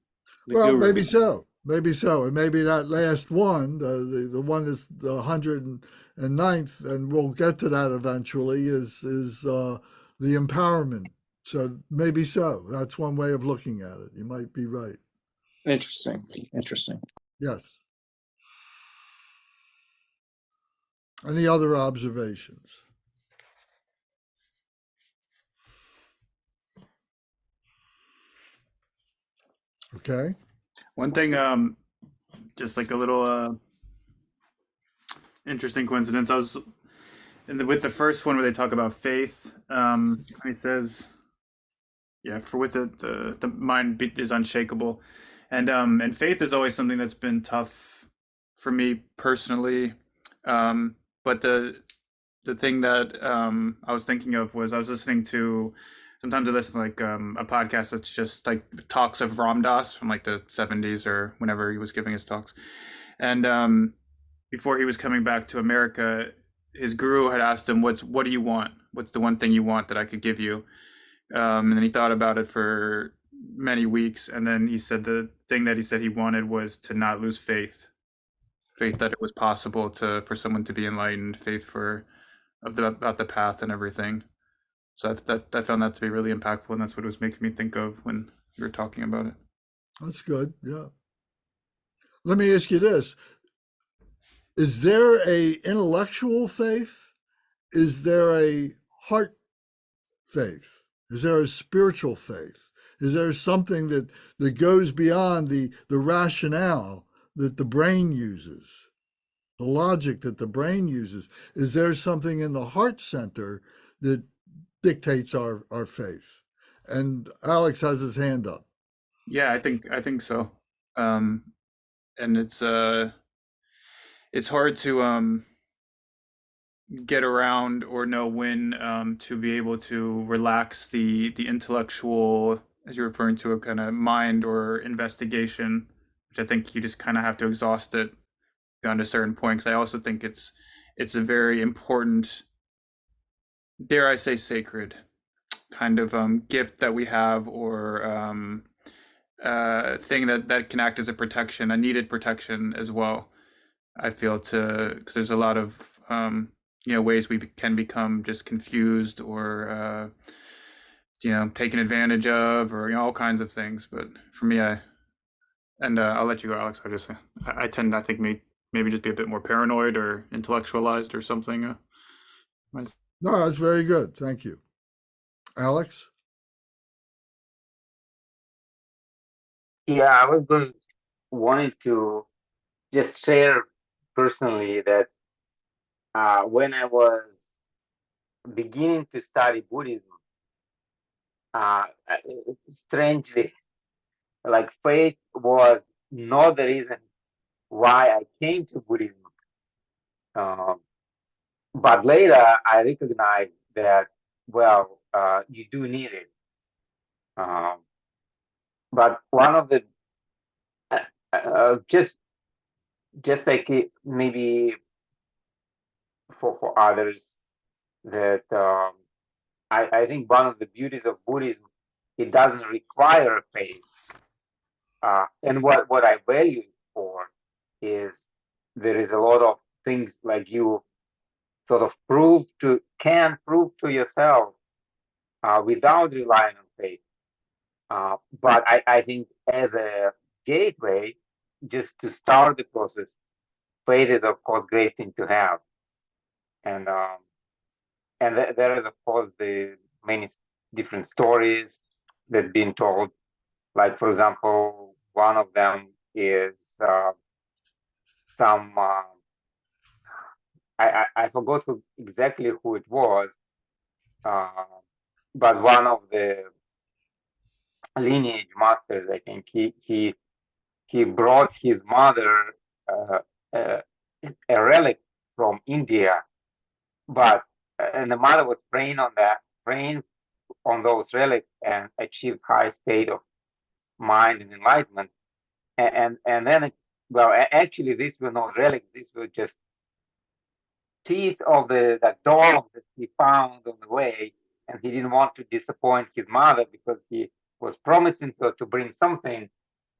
the Well, guru maybe bead. so. Maybe so. And maybe that last one, the one that's the 109th, and we'll get to that eventually, is the empowerment. So maybe so. That's one way of looking at it. You might be right. Interesting. Yes. Any other observations? Okay. One thing, just like a little interesting coincidence. I was with the first one where they talk about faith. He says, "Yeah, for with the mind is unshakable," and faith is always something that's been tough for me personally. But the thing that I was thinking of was I was listening to. Sometimes I listen to like a podcast that's just like talks of Ram Dass from like the 70s or whenever he was giving his talks. And before he was coming back to America, his guru had asked him, what do you want? What's the one thing you want that I could give you? And then he thought about it for many weeks. And then he said the thing that he said he wanted was to not lose faith that it was possible for someone to be enlightened, faith about the path and everything. So I found that to be really impactful, and that's what it was making me think of when you were talking about it. That's good. Yeah. Let me ask you this. Is there a intellectual faith? Is there a heart faith? Is there a spiritual faith? Is there something that goes beyond the rationale that the brain uses, the logic that the brain uses? Is there something in the heart center that dictates our faith? And Alex has his hand up. Yeah, I think so. And it's hard to get around or know when to be able to relax the intellectual, as you're referring to, a kind of mind or investigation, which I think you just kind of have to exhaust it beyond a certain point. Because I also think it's a very important, dare I say, sacred kind of gift that we have, or thing that can act as a protection, a needed protection as well. I feel because there's a lot of ways we can become just confused or taken advantage of, or all kinds of things. But for me, I'll let you go, Alex. I tend, I think, maybe just be a bit more paranoid or intellectualized or something. No, that's very good. Thank you. Alex? Yeah, I was wanting to just share personally that when I was beginning to study Buddhism, strangely, like faith was not the reason why I came to Buddhism. But later I recognized that, well, you do need it. But one of the, just like maybe for others, that I think one of the beauties of Buddhism, it doesn't require faith. And what I value it for is there is a lot of things like you sort of can prove to yourself without relying on faith. But I think as a gateway, just to start the process, faith is of course great thing to have. And there is of course the many different stories that been told. Like for example, one of them is some I forgot exactly who it was, but one of the lineage masters, I think he brought his mother a relic from India, but and the mother was praying on those relics and achieved high state of mind and enlightenment. And then actually these were not relics; these were just teeth of the dog that he found on the way, and he didn't want to disappoint his mother because he was promising her to bring something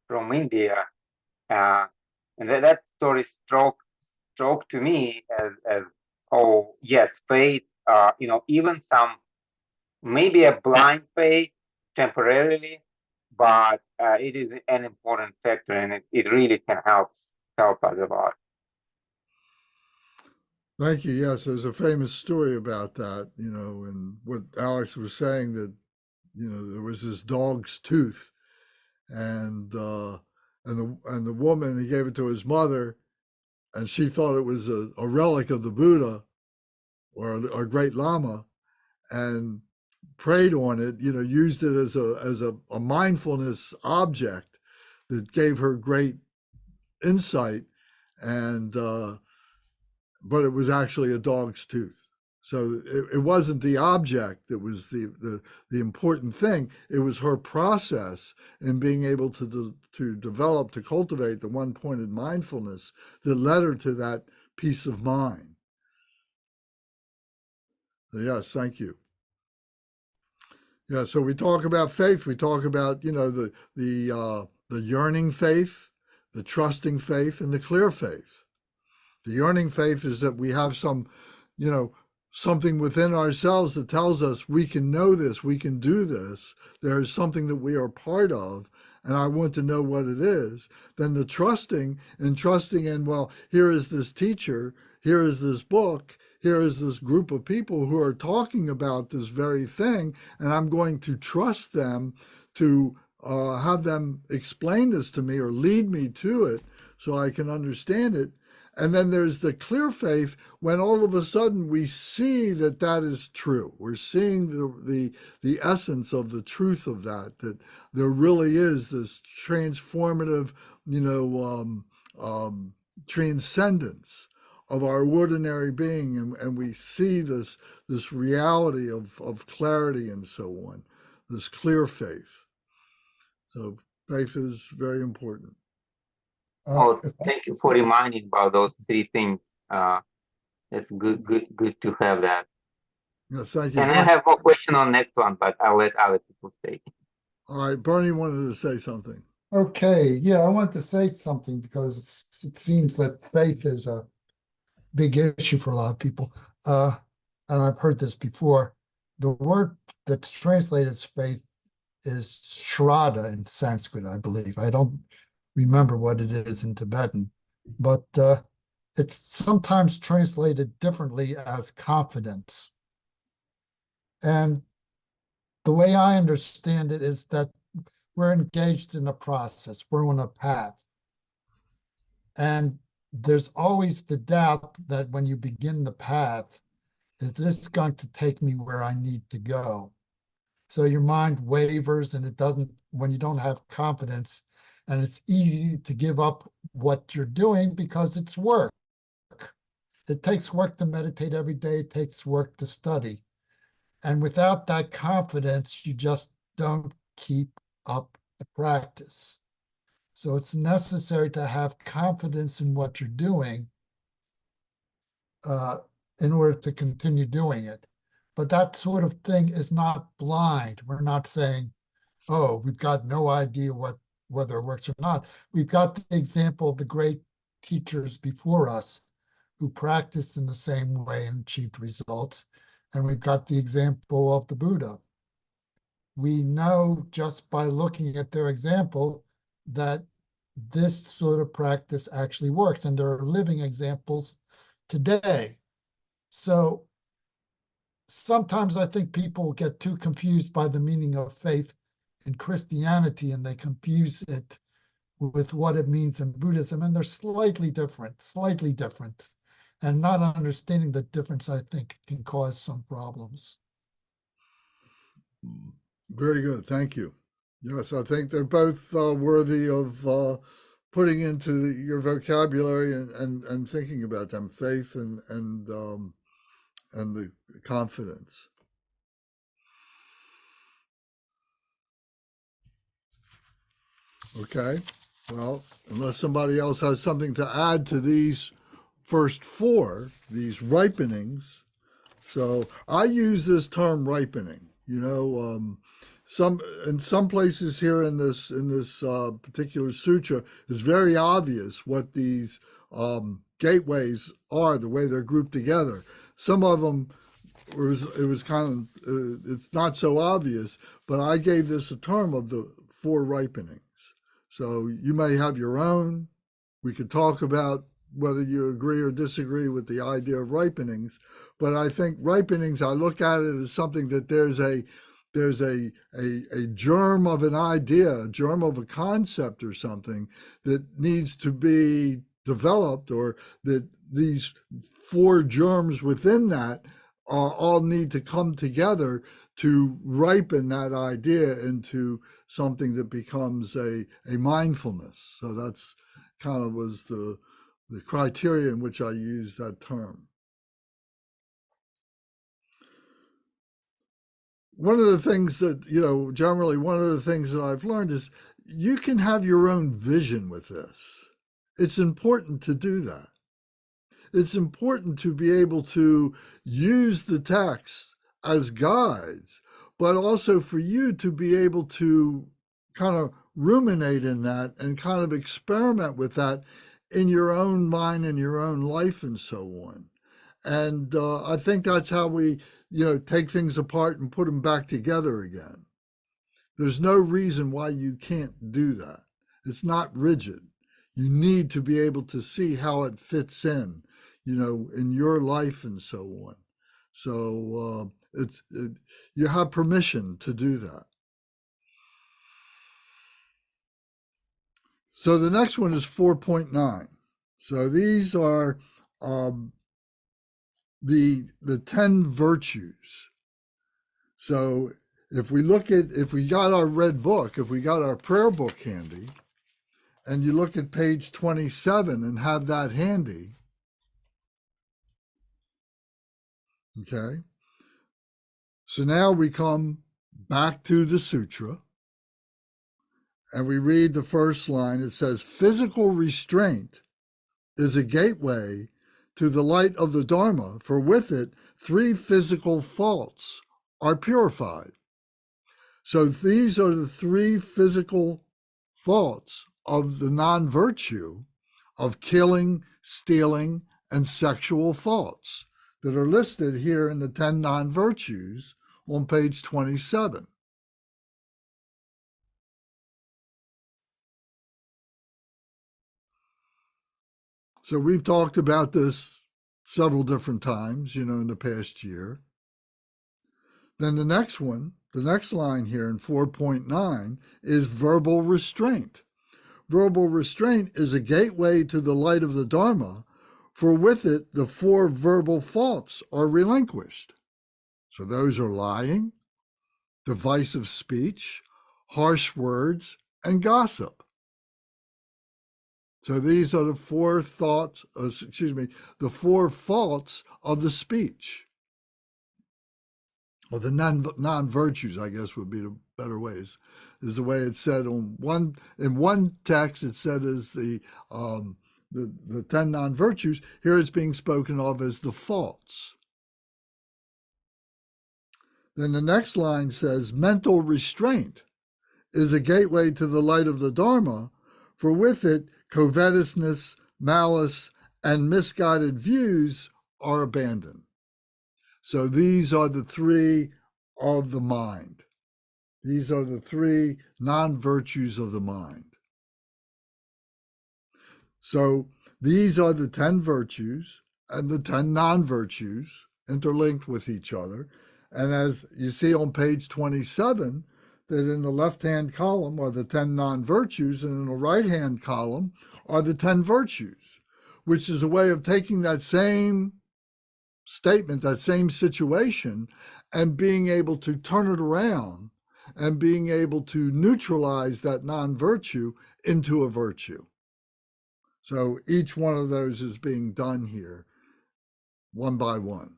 from India. And that story struck to me as oh yes, faith. Even some maybe a blind faith temporarily, but it is an important factor, and it really can help us a lot. Thank you. Yes, there's a famous story about that, and what Alex was saying, that, there was this dog's tooth, and the woman, he gave it to his mother, and she thought it was a relic of the Buddha or a great Lama, and prayed on it, used it as a mindfulness object that gave her great insight, and but it was actually a dog's tooth. So it wasn't the object that was the important thing. It was her process in being able to develop, to cultivate the one-pointed mindfulness that led her to that peace of mind. So yes, thank you. Yeah, so we talk about faith. We talk about the yearning faith, the trusting faith, and the clear faith. The yearning faith is that we have something within ourselves that tells us we can know this, we can do this. There is something that we are part of, and I want to know what it is. Then the trusting in, well, here is this teacher, here is this book, here is this group of people who are talking about this very thing, and I'm going to trust them to have them explain this to me or lead me to it so I can understand it. And then there's the clear faith, when all of a sudden we see that is true. We're seeing the essence of the truth of that there really is this transformative, transcendence of our ordinary being, and we see this reality of clarity and so on, this clear faith. So faith is very important. Thank you for reminding about those three things. It's good to have that. Yes, thank you. And I have more question on next one, but I'll let other people say. All right, Bernie wanted to say something. Okay, yeah, I want to say something because it seems that faith is a big issue for a lot of people. And I've heard this before. The word that's translated as faith is Shraddha in Sanskrit, I believe. I don't remember what it is in Tibetan, but it's sometimes translated differently as confidence. And the way I understand it is that we're engaged in a process, we're on a path. And there's always the doubt that when you begin the path, is this going to take me where I need to go? So your mind wavers and it doesn't, when you don't have confidence, and it's easy to give up what you're doing because it's work. It takes work to meditate every day. It takes work to study. And without that confidence, you just don't keep up the practice. So it's necessary to have confidence in what you're doing in order to continue doing it. But that sort of thing is not blind. We're not saying, oh, we've got no idea whether it works or not. We've got the example of the great teachers before us who practiced in the same way and achieved results. And we've got the example of the Buddha. We know just by looking at their example that this sort of practice actually works, and there are living examples today. So sometimes I think people get too confused by the meaning of faith in Christianity, and they confuse it with what it means in Buddhism, and they're slightly different. And not understanding the difference, I think, can cause some problems. Very good. Thank you. Yes, I think they're both worthy of putting into your vocabulary and thinking about them, faith and the confidence. Okay. Well, unless somebody else has something to add to these first four, these ripenings. So I use this term ripening, in some places here in this particular sutra, it's very obvious what these gateways are, the way they're grouped together. Some of them it's not so obvious, but I gave this a term of the four ripenings. So you may have your own. We could talk about whether you agree or disagree with the idea of ripenings, but I think ripenings, I look at it as something that there's a germ of an idea, a germ of a concept or something that needs to be developed, or that these four germs within that all need to come together to ripen that idea into something that becomes a mindfulness. So that's kind of was the criteria in which I use that term. One of the things that, generally one of the things that I've learned is you can have your own vision with this. It's important to do that. It's important to be able to use the text as guides, but also for you to be able to kind of ruminate in that and kind of experiment with that in your own mind and your own life and so on. And I think that's how we, take things apart and put them back together again. There's no reason why you can't do that. It's not rigid. You need to be able to see how it fits in, in your life and so on. So you have permission to do that. So the next one is 4.9. So these are the 10 virtues. So if we got our red book, if we got our prayer book handy, and you look at page 27 and have that handy, okay? So now we come back to the sutra, and we read the first line. It says, physical restraint is a gateway to the light of the Dharma, for with it, 3 physical faults are purified. So these are the 3 physical faults of the non-virtue of killing, stealing, and sexual faults that are listed here in the 10 non-virtues on page 27. So we've talked about this several different times, in the past year. Then the next line here in 4.9 is verbal restraint. Verbal restraint is a gateway to the light of the Dharma, for with it the 4 verbal faults are relinquished. So those are lying, divisive speech, harsh words, and gossip. So these are the four the four faults of the speech. Or the non-virtues, I guess would be the better ways, is the way it's said in one text. It said as the 10 non-virtues. Here it's being spoken of as the faults. Then the next line says, mental restraint is a gateway to the light of the Dharma, for with it covetousness, malice, and misguided views are abandoned. So these are the three of the mind. These are the three non-virtues of the mind. So these are the 10 virtues and the 10 non-virtues interlinked with each other. And as you see on page 27, that in the left-hand column are the 10 non-virtues, and in the right-hand column are the 10 virtues, which is a way of taking that same statement, that same situation, and being able to turn it around and being able to neutralize that non-virtue into a virtue. So each one of those is being done here one by one.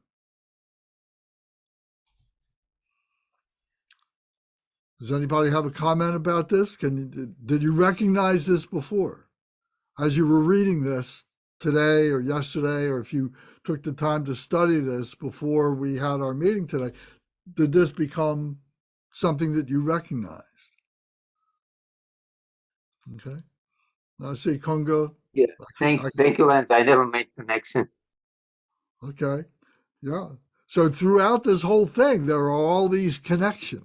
Does anybody have a comment about this? Did you recognize this before? As you were reading this today or yesterday, or if you took the time to study this before we had our meeting today, did this become something that you recognized? Okay. I see Kunga. Yeah. Thank you, Lance. I never made connection. Okay. Yeah. So throughout this whole thing, there are all these connections.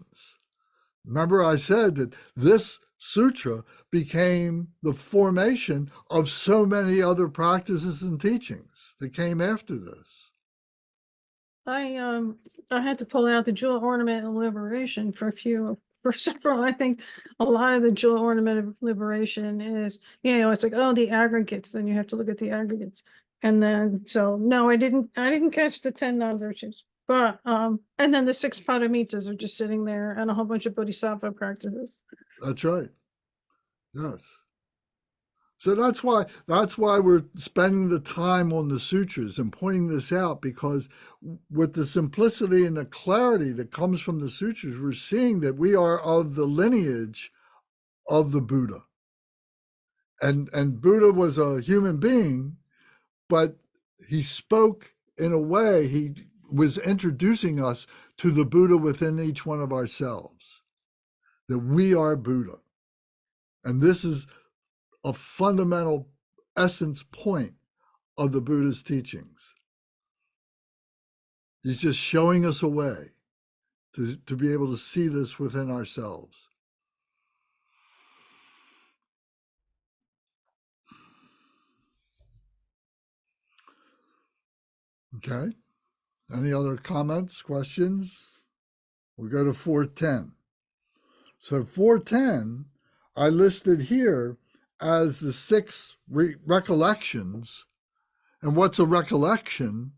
Remember, I said that this sutra became the formation of so many other practices and teachings that came after this. I had to pull out the jewel ornament of liberation for several. I think a lot of the jewel ornament of liberation is, it's like, oh, the aggregates, then you have to look at the aggregates. And then, so no, I didn't catch the 10 non-virtues, but, and then the 6 paramitas are just sitting there and a whole bunch of bodhisattva practices. That's right. Yes. So that's why we're spending the time on the sutras and pointing this out, because with the simplicity and the clarity that comes from the sutras, we're seeing that we are of the lineage of the Buddha. And Buddha was a human being, but he spoke in a way, he was introducing us to the Buddha within each one of ourselves, that we are Buddha. And this is a fundamental essence point of the Buddha's teachings. He's just showing us a way to be able to see this within ourselves. Okay. Any other comments, questions? We'll go to 410. So 410, I listed here as the 6 recollections. And what's a recollection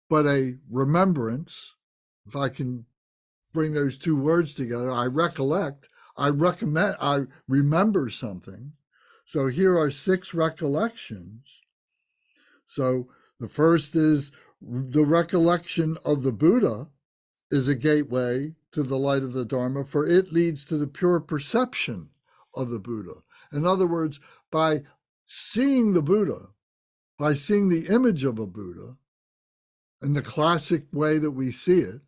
but a remembrance? If I can bring those two words together, I recollect, I remember something. So here are 6 recollections. So the first is the recollection of the Buddha is a gateway to the light of the Dharma, for it leads to the pure perception of the Buddha. In other words, by seeing the Buddha, by seeing the image of a Buddha in the classic way that we see it,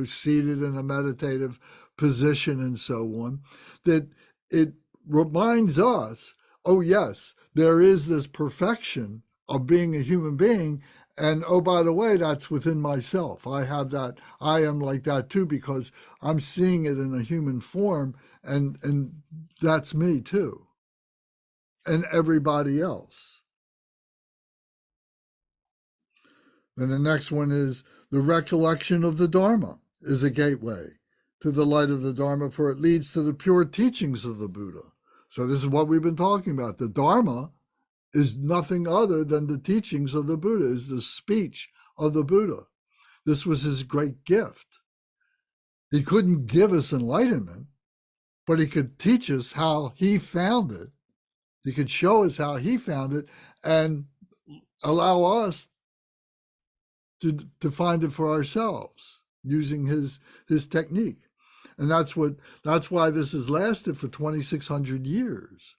seated in a meditative position and so on, that it reminds us, oh yes, there is this perfection of being a human being. And oh, by the way, that's within myself. I have that. I am like that too, because I'm seeing it in a human form, and that's me too, and everybody else. Then the next one is the recollection of the Dharma is a gateway to the light of the Dharma, for it leads to the pure teachings of the Buddha. So this is what we've been talking about. The Dharma is nothing other than the teachings of the Buddha, is the speech of the Buddha. This was his great gift. He couldn't give us enlightenment, but he could teach us how he found it. He could show us how he found it and allow us to find it for ourselves using his technique. And that's why this has lasted for 2,600 years.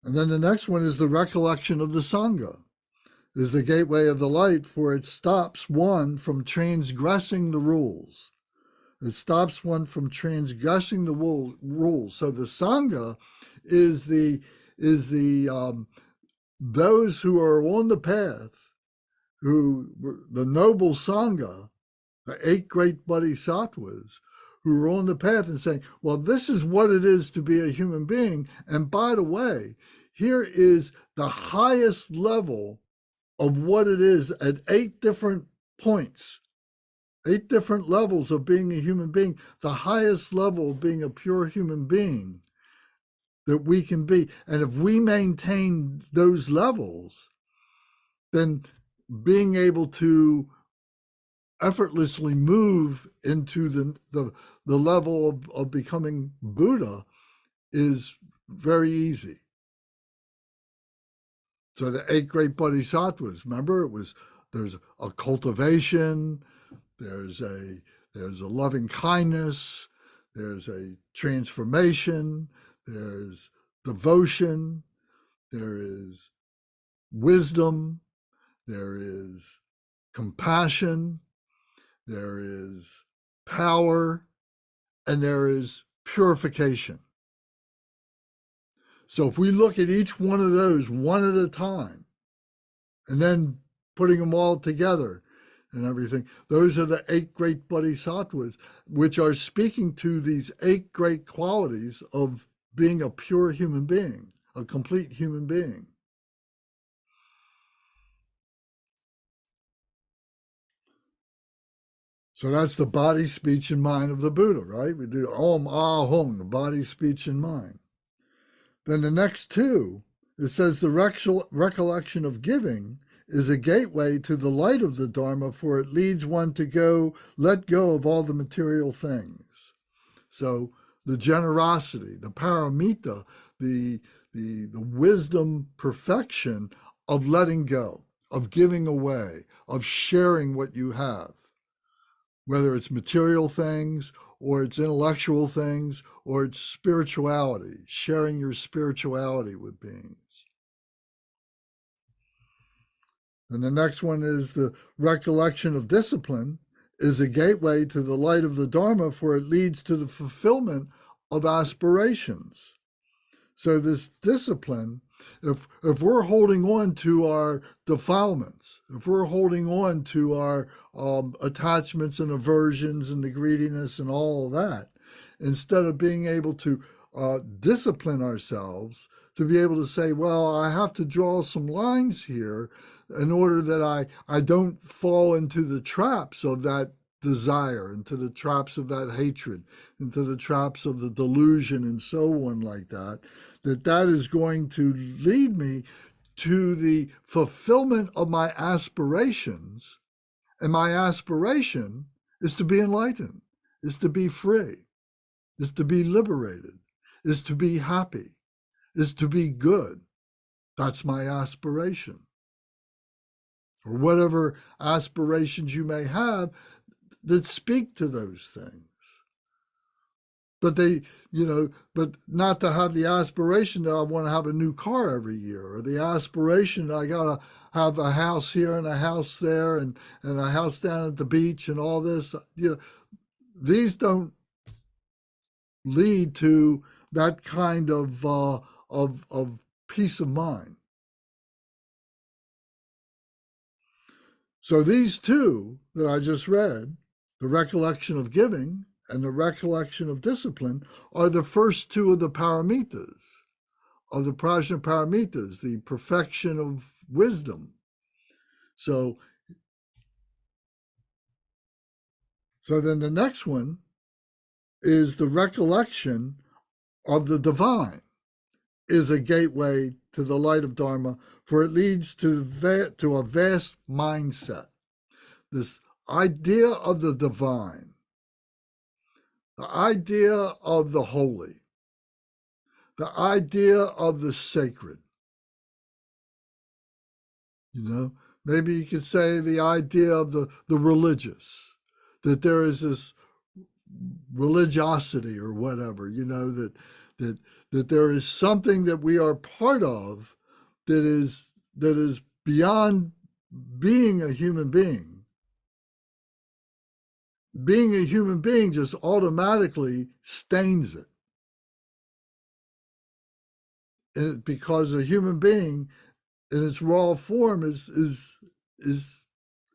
And then the next one is the recollection of the Sangha, is the gateway of the light, for it stops one from transgressing the rules. It stops one from transgressing the rules. So the Sangha is the those who are on the path, the noble Sangha, the 8 great bodhisattvas, who are on the path and saying, well, this is what it is to be a human being. And by the way, here is the highest level of what it is at 8 different points, 8 different levels of being a human being, the highest level of being a pure human being that we can be. And if we maintain those levels, then being able to effortlessly move into the level of becoming Buddha is very easy. So the 8 great bodhisattvas, remember, there's a cultivation, there's a loving kindness, there's a transformation, there's devotion, there is wisdom, there is compassion, there is power, and there is purification. So if we look at each one of those one at a time, and then putting them all together and everything, those are the 8 great bodhisattvas, which are speaking to these 8 great qualities of being a pure human being, a complete human being. So that's the body, speech, and mind of the Buddha, right? We do Om, Ah, Hum, the body, speech, and mind. Then the next 2, it says the recollection of giving is a gateway to the light of the Dharma, for it leads one to let go of all the material things. So the generosity, the paramita, the wisdom perfection of letting go, of giving away, of sharing what you have, whether it's material things or it's intellectual things or it's spirituality, sharing your spirituality with beings. And the next one is the recollection of discipline is a gateway to the light of the Dharma, for it leads to the fulfillment of aspirations. So this discipline, if we're holding on to our defilements, if we're holding on to our attachments and aversions and the greediness and all of that, instead of being able to discipline ourselves, to be able to say, well, I have to draw some lines here in order that I don't fall into the traps of that desire, into the traps of that hatred, into the traps of the delusion and so on like that, that is going to lead me to the fulfillment of my aspirations. And my aspiration is to be enlightened, is to be free, is to be liberated, is to be happy, is to be good. That's my aspiration. Or whatever aspirations you may have that speak to those things. But but not to have the aspiration that I want to have a new car every year, or the aspiration that I got to have a house here and a house there and a house down at the beach and all this. These don't lead to that kind of peace of mind. So these 2 that I just read, the recollection of giving and the recollection of discipline, are the first 2 of the paramitas, of the prajna paramitas, the perfection of wisdom. So then the next one is the recollection of the divine, is a gateway to the light of Dharma, for it leads to a vast mindset, this idea of the divine, the idea of the holy, the idea of the sacred. You know, maybe you could say the idea of the religious, that there is this religiosity or whatever, you know, that there is something that we are part of that is beyond being a human being. Being a human being just automatically stains it. And because a human being in its raw form is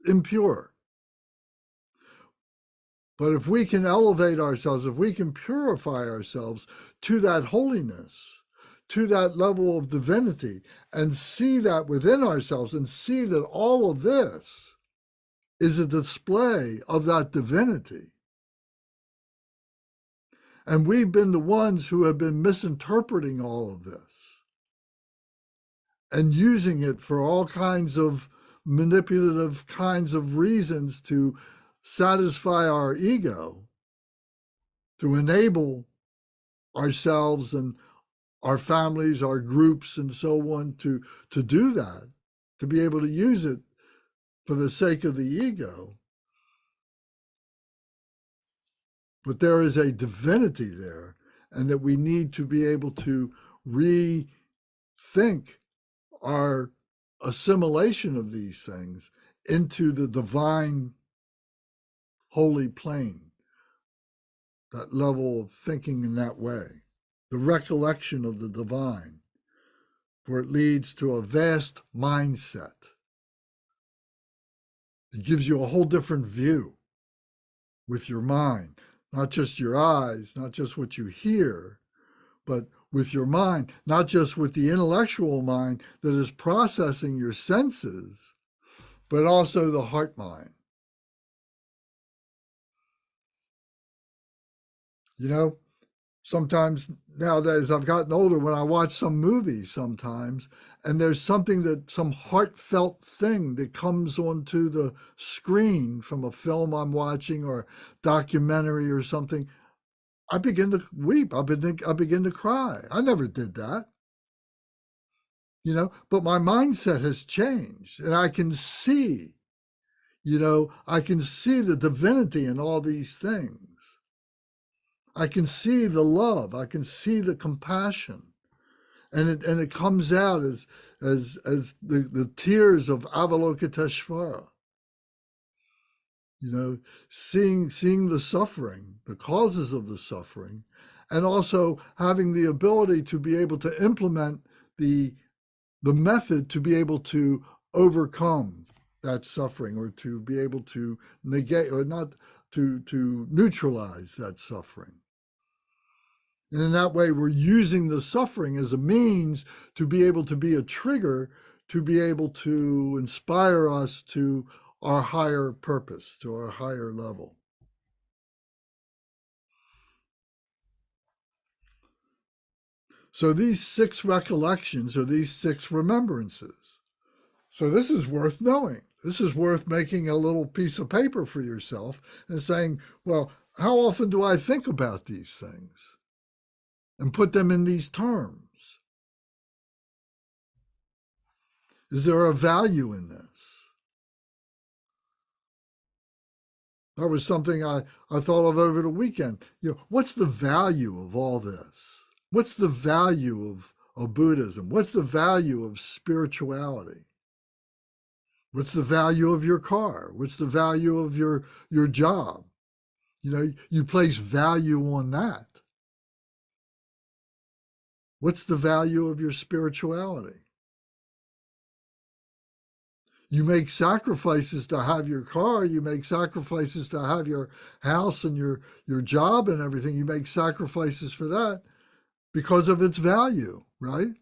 impure. But if we can elevate ourselves, if we can purify ourselves to that holiness, to that level of divinity, and see that within ourselves, and see that all of this is a display of that divinity. And we've been the ones who have been misinterpreting all of this and using it for all kinds of manipulative kinds of reasons to satisfy our ego, to enable ourselves and our families, our groups, and so on to do that, to be able to use it for the sake of the ego. But there is a divinity there, and that we need to be able to rethink our assimilation of these things into the divine holy plane, that level of thinking in that way, the recollection of the divine, for it leads to a vast mindset. It gives you a whole different view with your mind, not just your eyes, not just what you hear, but with your mind, not just with the intellectual mind that is processing your senses, but also the heart mind. You know, sometimes nowadays I've gotten older, when I watch some movies sometimes, and there's something that, some heartfelt thing that comes onto the screen from a film I'm watching or documentary or something, I begin to weep. I begin to cry. I never did that. You know, but my mindset has changed, and I can see, you know, I can see the divinity in all these things. I can see the love. I can see the compassion, and it comes out as the tears of Avalokiteshvara. You know, seeing the suffering, the causes of the suffering, and also having the ability to be able to implement the method to be able to overcome that suffering, or to be able to negate, or not to neutralize that suffering. And in that way, we're using the suffering as a means to be able to be a trigger, to be able to inspire us to our higher purpose, to our higher level. So these 6 recollections are these 6 remembrances. So this is worth knowing. This is worth making a little piece of paper for yourself and saying, well, how often do I think about these things? And put them in these terms. Is there a value in this? That was something I thought of over the weekend. You know, what's the value of all this? What's the value of Buddhism? What's the value of spirituality? What's the value of your car? What's the value of your job? You know, you place value on that. What's the value of your spirituality? You make sacrifices to have your car. You make sacrifices to have your house and your job and everything. You make sacrifices for that because of its value, right?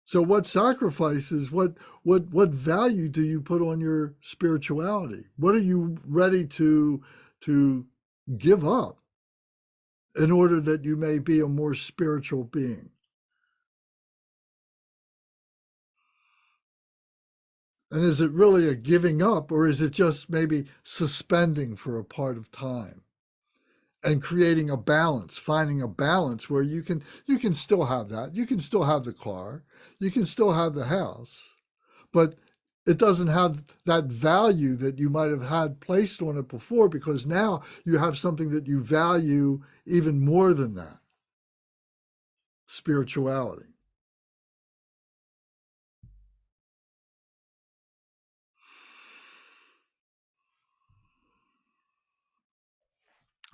So what sacrifices, what value do you put on your spirituality? What are you ready to give up in order that you may be a more spiritual being? And is it really a giving up, or is it just maybe suspending for a part of time and creating a balance, finding a balance where you can still have that. You can still have the car, you can still have the house, but it doesn't have that value that you might have had placed on it before, because now you have something that you value even more than that. Spirituality.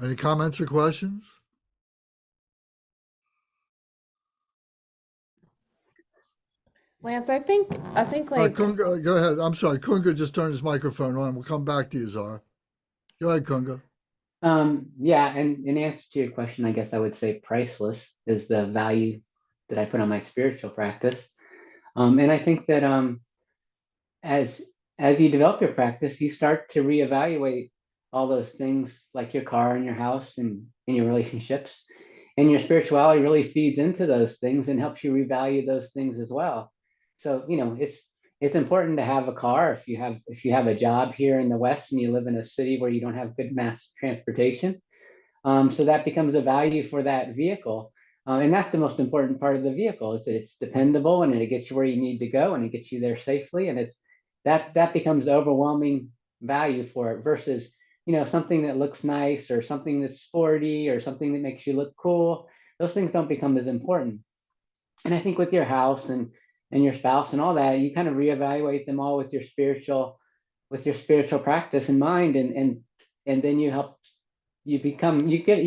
Any comments or questions? Lance, I think like Kunga, go ahead. I'm sorry. Kunga just turned his microphone on. We'll come back to you, Zara. Go ahead, Kunga. Yeah, and in answer to your question, I guess I would say priceless is the value that I put on my spiritual practice. And I think that as you develop your practice, you start to reevaluate all those things like your car and your house and in your relationships. And your spirituality really feeds into those things and helps you revalue those things as well. So, it's important to have a car if you have a job here in the West and you live in a city where you don't have good mass transportation. So that becomes a value for that vehicle. And that's the most important part of the vehicle, is that it's dependable and it gets you where you need to go and it gets you there safely. And it's that becomes overwhelming value for it versus, something that looks nice or something that's sporty or something that makes you look cool. Those things don't become as important. And I think with your house and your spouse and all that, you kind of reevaluate them all with your spiritual practice in mind, and then you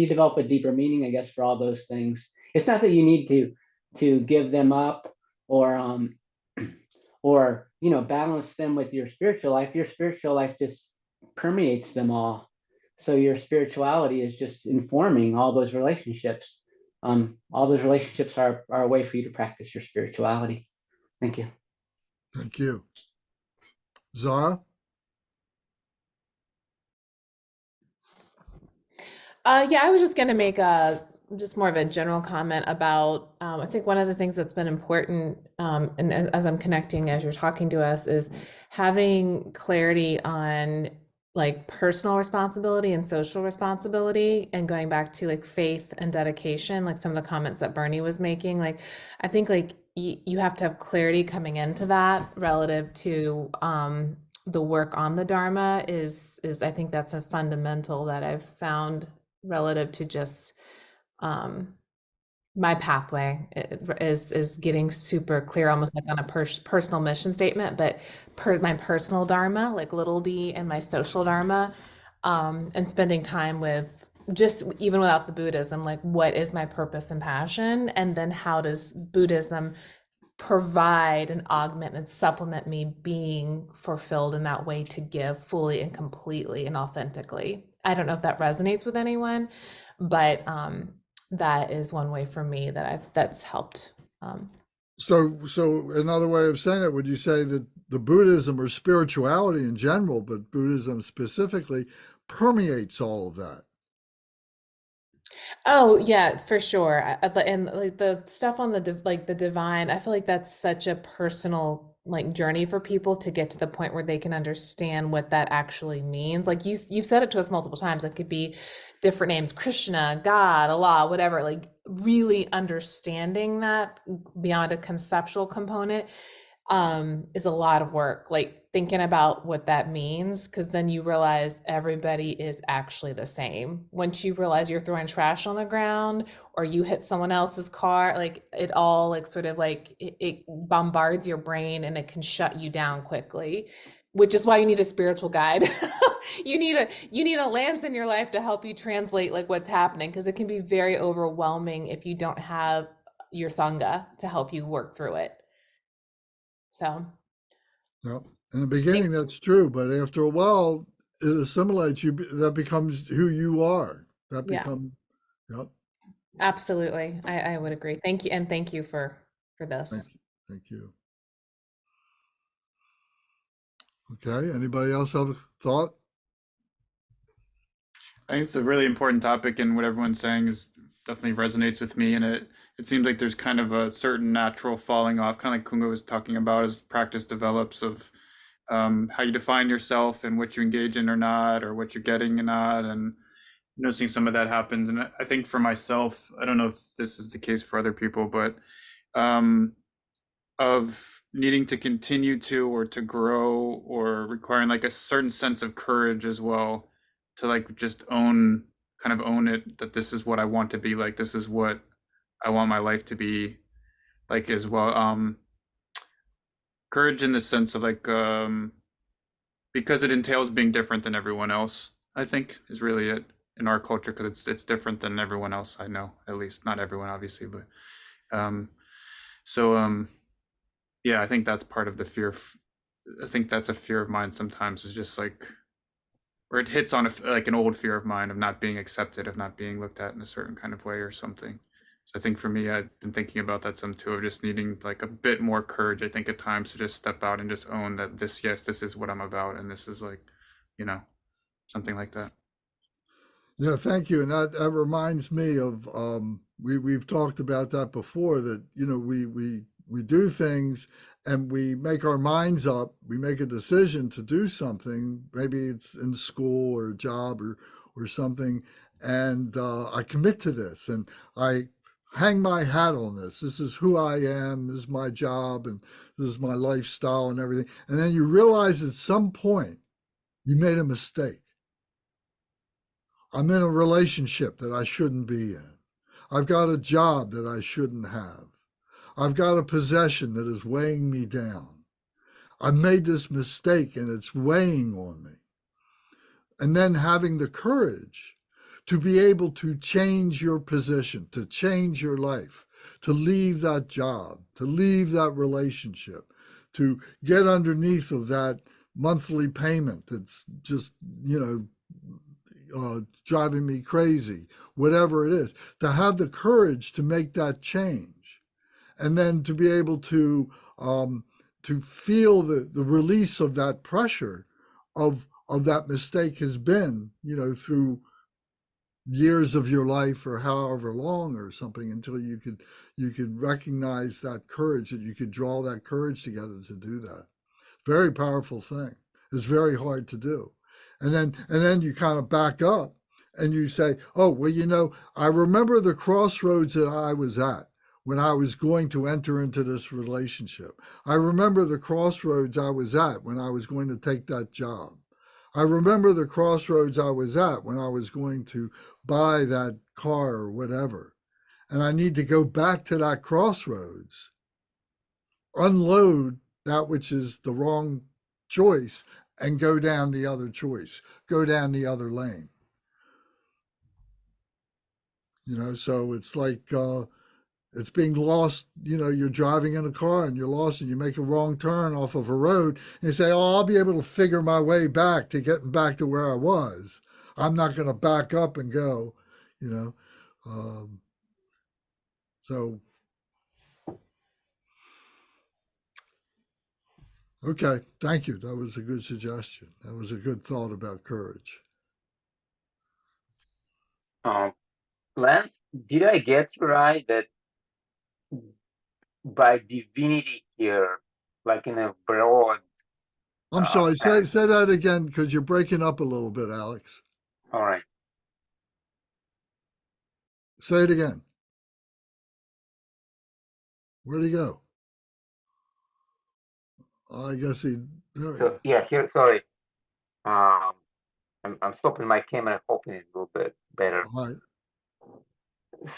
develop a deeper meaning, I guess, for all those things. It's not that you need to give them up or balance them with your spiritual life. Your spiritual life just permeates them all. So your spirituality is just informing all those relationships. All those relationships are a way for you to practice your spirituality. Thank you. Thank you. Zara? Yeah, I was just going to make just more of a general comment about, I think one of the things that's been important, and as I'm connecting, as you're talking to us, is having clarity on like personal responsibility and social responsibility, and going back to like faith and dedication, like some of the comments that Bernie was making. Like, I think like you have to have clarity coming into that relative to the work on the Dharma is I think that's a fundamental that I've found relative to just my pathway is getting super clear, almost like on a personal mission statement, but my personal Dharma, like little d, and my social Dharma, and spending time with, just even without the Buddhism, like what is my purpose and passion, and then how does Buddhism provide and augment and supplement me being fulfilled in that way to give fully and completely and authentically. I don't know if that resonates with anyone, but that is one way for me that's helped. So another way of saying it, would you say that the Buddhism or spirituality in general, but Buddhism specifically, permeates all of that? Oh yeah, for sure. And like the stuff on the divine, I feel like that's such a personal like journey for people to get to the point where they can understand what that actually means. Like you've said it to us multiple times. It could be different names, Krishna, God, Allah, whatever. Like really understanding that beyond a conceptual component is a lot of work. Like thinking about what that means, because then you realize everybody is actually the same. Once you realize you're throwing trash on the ground or you hit someone else's car, like it all like sort of like it bombards your brain and it can shut you down quickly, which is why you need a spiritual guide. you need a Lance in your life to help you translate like what's happening, because it can be very overwhelming if you don't have your Sangha to help you work through it. So Yep. In the beginning, that's true, but after a while, it assimilates you. That becomes who you are. That becomes, yep. Absolutely, I would agree. Thank you, and thank you for this. Thank you. Okay. Anybody else have a thought? I think it's a really important topic, and what everyone's saying is definitely resonates with me. And it seems like there's kind of a certain natural falling off, kind of like Kunga was talking about, as practice develops, of how you define yourself and what you engage in or not, or what you're getting or not, and noticing some of that happens. And I think for myself, I don't know if this is the case for other people, but of needing to continue to or to grow, or requiring like a certain sense of courage as well, to like just own it, that this is what I want to be like, this is what I want my life to be like as well. Courage in the sense of like because it entails being different than everyone else, I think is really it in our culture, because it's different than everyone else I know, at least not everyone obviously, but so yeah, I think that's part of the fear. I think that's a fear of mine sometimes, is just like, or it hits on like an old fear of mine of not being accepted, of not being looked at in a certain kind of way or something. So I think for me, I've been thinking about that some too, of just needing like a bit more courage, I think, at times, to just step out and just own that yes, this is what I'm about, and this is like, something like that. Yeah, thank you. And that reminds me of we've talked about that before, that we do things and we make our minds up, we make a decision to do something, maybe it's in school or a job or something, and I commit to this and I hang my hat on this. This is who I am, this is my job, and this is my lifestyle and everything. And then you realize at some point you made a mistake. I'm in a relationship that I shouldn't be in. I've got a job that I shouldn't have. I've got a possession that is weighing me down. I've made this mistake and it's weighing on me. And then having the courage to be able to change your position, to change your life, to leave that job, to leave that relationship, to get underneath of that monthly payment that's just, driving me crazy, whatever it is, to have the courage to make that change, and then to be able to feel the release of that pressure of that mistake has been, through years of your life or however long or something, until you could recognize that courage, that you could draw that courage together to do that. Very powerful thing. It's very hard to do. And then you kind of back up and you say, oh, well, I remember the crossroads that I was at when I was going to enter into this relationship. I remember the crossroads I was at when I was going to take that job. I remember the crossroads I was at when I was going to buy that car or whatever. And I need to go back to that crossroads, unload that which is the wrong choice, and go down the other choice, go down the other lane. So it's like it's being lost. You're driving in a car and you're lost and you make a wrong turn off of a road and you say, oh, I'll be able to figure my way back to getting back to where I was. I'm not going to back up and go, so. Okay, thank you. That was a good suggestion. That was a good thought about courage. Lance, did I get you right that by divinity here, like in a broad I'm sorry, sense? say that again, because you're breaking up a little bit, Alex. All right. Say it again. Where'd he go? I guess he. So yeah, here. Sorry. I'm stopping my camera, hoping it's a little bit better. All right.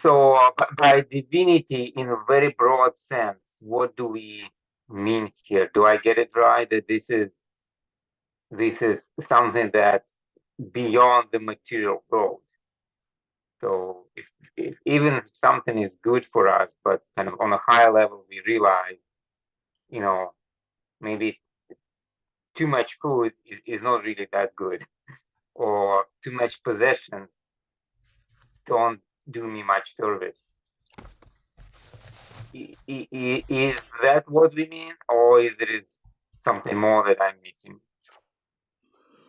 So by divinity, in a very broad sense, what do we mean here? Do I get it right that this is something that's beyond the material world? So if even if something is good for us, but kind of on a higher level, we realize, maybe too much food is not really that good, or too much possession don't do me much service. Is that what we mean, or is there something more that I'm missing?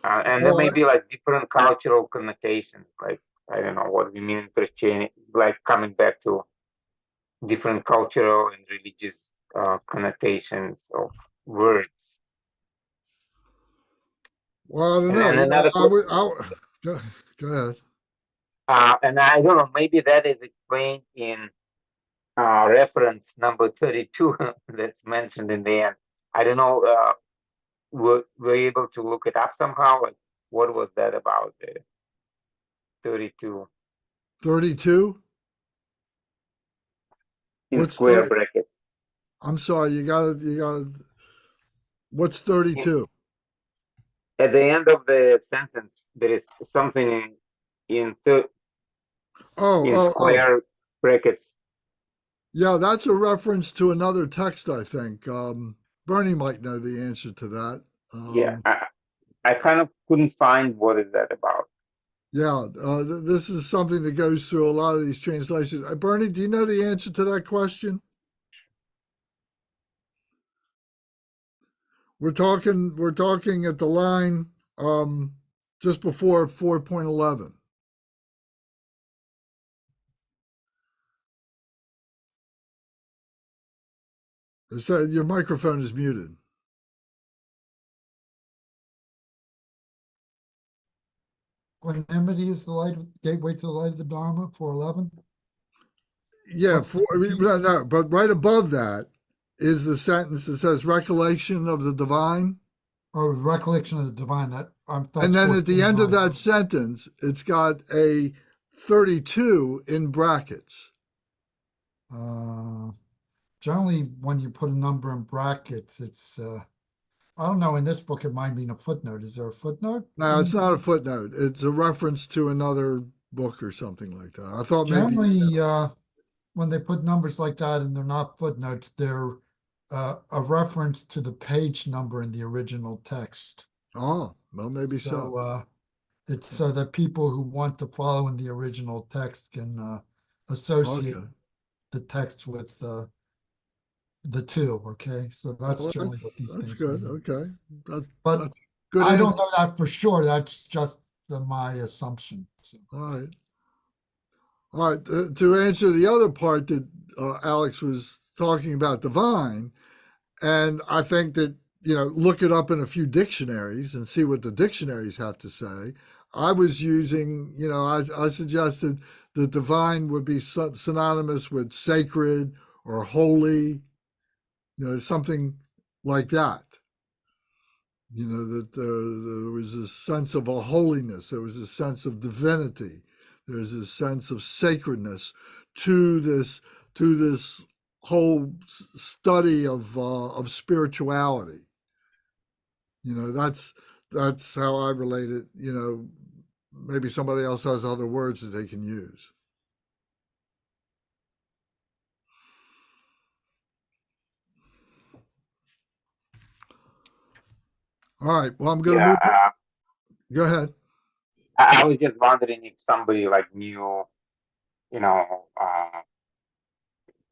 And there may be like different cultural connotations, like I don't know what we mean in Christianity, like coming back to different cultural and religious connotations of words. Well, I don't And then know. another Go ahead. and I don't know, maybe that is explained in reference number 32 that's mentioned in the end. I don't know, were you able to look it up somehow? Like, what was that about, the 32 32? in What's square 30? brackets? I'm sorry, what's 32? At the end of the sentence, there is something in Oh. square brackets. Yeah, that's a reference to another text, I think. Bernie might know the answer to that. Yeah, I kind of couldn't find what is that about. Yeah, this is something that goes through a lot of these translations. Bernie, do you know the answer to that question? We're talking at the line just before 4.11. It said your microphone is muted. Equanimity is the light, gateway to the light of the Dharma, 411. Yeah, What's the key? no, but right above that is the sentence that says recollection of the divine. Or recollection of the divine. That's And then at the end of 429. that sentence, it's got a 32 in brackets. Generally, when you put a number in brackets, it's I don't know. In this book, it might mean a footnote. Is there a footnote? No, it's not a footnote. It's a reference to another book or something like that. I thought maybe. Generally, when they put numbers like that and they're not footnotes, they're a reference to the page number in the original text. Oh, well, maybe so. So it's so that people who want to follow in the original text can associate Okay. the text with the two. Okay, so that's Well, generally what these that's things good. mean. Okay. But That's good. I don't know that for sure. That's just my assumption. So. All right. All right. To answer the other part that Alex was talking about, divine, and I think that, look it up in a few dictionaries and see what the dictionaries have to say. I was using, I suggested the divine would be synonymous with sacred or holy, something like that. That there was a sense of a holiness, there was a sense of divinity, there's a sense of sacredness to this whole study of spirituality. That's how I relate it. Maybe somebody else has other words that they can use. All right. Well, I'm going to Yeah, move. Go ahead. I was just wondering if somebody like knew, you know,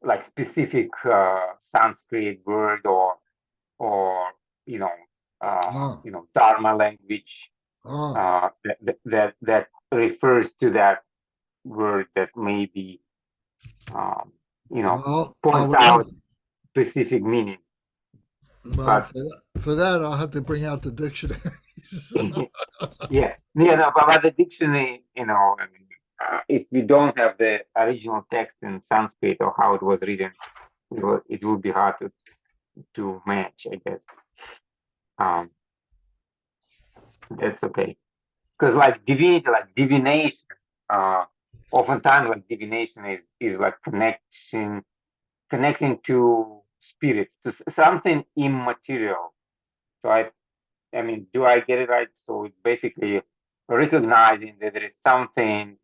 like specific Sanskrit word or Ah, Dharma language ah. that refers to that word that maybe Well, I points would have. out specific meaning. Well, But for that, I'll have to bring out the dictionaries. but the dictionary, if we don't have the original text in Sanskrit or how it was written, it would be hard to match, I guess. That's okay. Because like divinity, like divination, oftentimes like divination is like connecting to spirits, to something immaterial. So I mean, do I get it right? So it's basically recognizing that there is something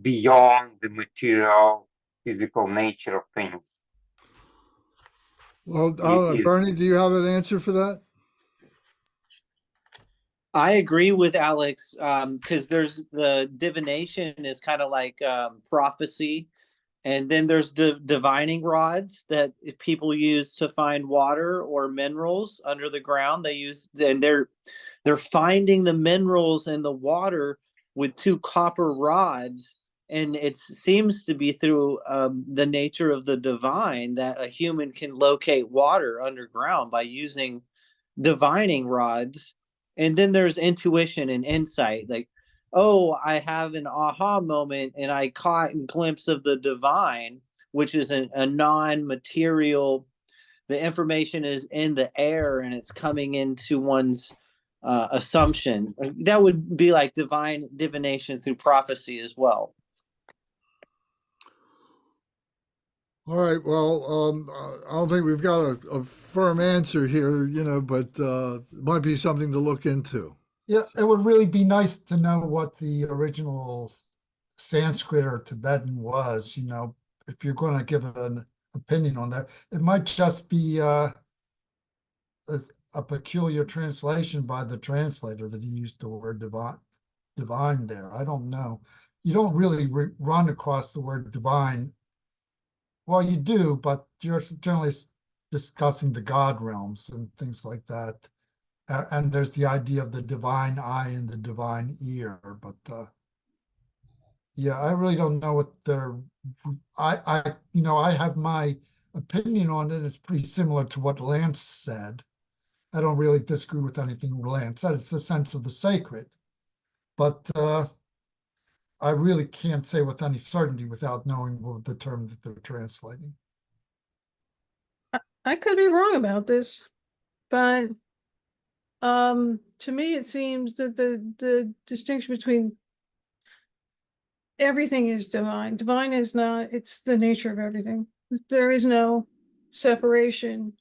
beyond the material, physical nature of things. Well, I don't know. Bernie, do you have an answer for that? I agree with Alex, because there's the divination is kind of like prophecy, and then there's the divining rods that people use to find water or minerals under the ground. They use, and they're finding the minerals in the water with two copper rods, and it seems to be through the nature of the divine that a human can locate water underground by using divining rods. And then there's intuition and insight, like, oh, I have an aha moment and I caught a glimpse of the divine, which is a non-material, the information is in the air and it's coming into one's assumption. That would be like divine divination through prophecy as well. All right. Well, I don't think we've got a firm answer here, but it might be something to look into. Yeah, it would really be nice to know what the original Sanskrit or Tibetan was, if you're going to give an opinion on that. It might just be a peculiar translation by the translator that he used the word divine there. I don't know. You don't really run across the word divine. Well, you do, but you're generally discussing the God realms and things like that. And there's the idea of the divine eye and the divine ear, but yeah, I really don't know what they're. I have my opinion on it. It's pretty similar to what Lance said. I don't really disagree with anything Lance said. It's the sense of the sacred, but I really can't say with any certainty without knowing the term that they're translating. I could be wrong about this, but to me it seems that the distinction between everything is divine. Divine is not, it's the nature of everything. There is no separation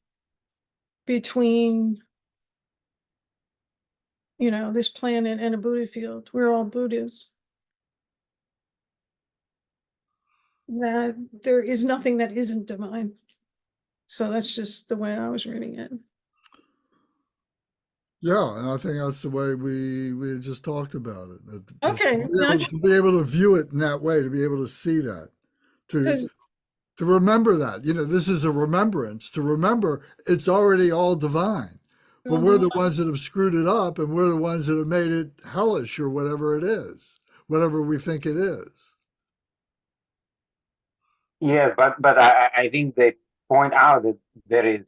between, this planet and a Buddha field. We're all Buddhas. That there is nothing that isn't divine. So that's just the way I was reading it. Yeah, and I think that's the way we just talked about it. Okay, To be able to view it in that way, to be able to see that, to remember that, this is a remembrance. To remember, it's already all divine, but we're the ones that have screwed it up, and we're the ones that have made it hellish or whatever it is, whatever we think it is. Yeah, but I think they point out that there is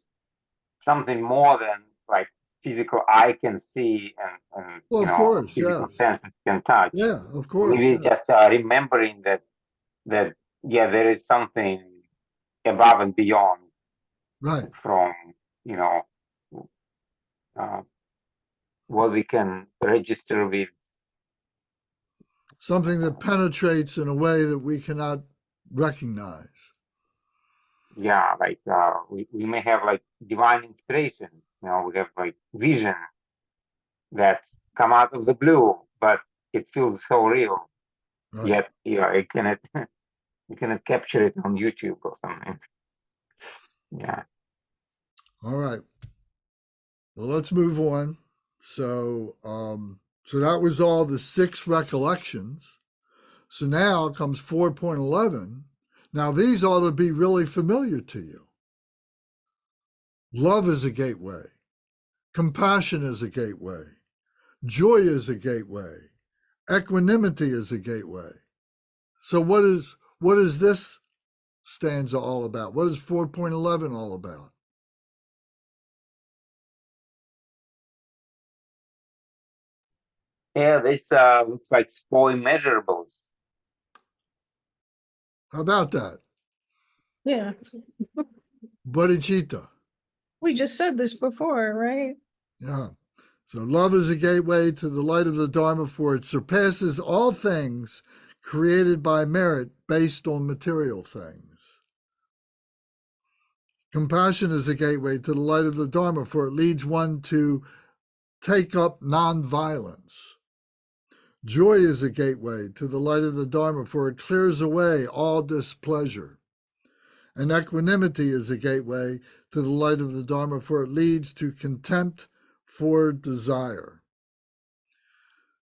something more than like physical eye can see and Well, of course, physical yes. senses can touch. Yeah, of course. Maybe Yeah. just remembering that yeah, there is something above and beyond Right. from what we can register with. Something that penetrates in a way that we cannot recognize. Yeah, like we may have like divine inspiration. We have like vision that come out of the blue, but it feels so real. Right. Yet, it cannot you cannot capture it on YouTube or something. Yeah. All right. Well, let's move on. So, so that was all the 6 recollections. So now comes 4.11. Now these ought to be really familiar to you. Love is a gateway. Compassion is a gateway. Joy is a gateway. Equanimity is a gateway. So what is this stanza all about? What is 4.11 all about? Yeah, this looks like 4 immeasurables. How about that? Yeah. Bodhicitta. We just said this before, right? Yeah. So love is a gateway to the light of the Dharma, for it surpasses all things created by merit based on material things. Compassion is a gateway to the light of the Dharma, for it leads one to take up nonviolence. Joy is a gateway to the light of the Dharma, for it clears away all displeasure. And equanimity is a gateway to the light of the Dharma, for it leads to contempt for desire.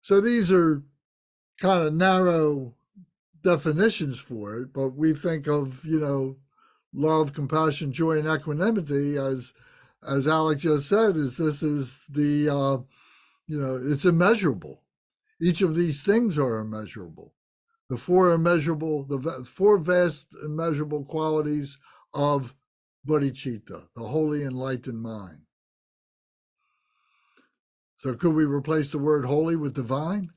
So these are kind of narrow definitions for it, but we think of, love, compassion, joy, and equanimity as Alec just said, this is the, it's immeasurable. Each of these things are immeasurable. The 4 immeasurable, the 4 vast immeasurable qualities of bodhicitta, the holy enlightened mind. So could we replace the word holy with divine?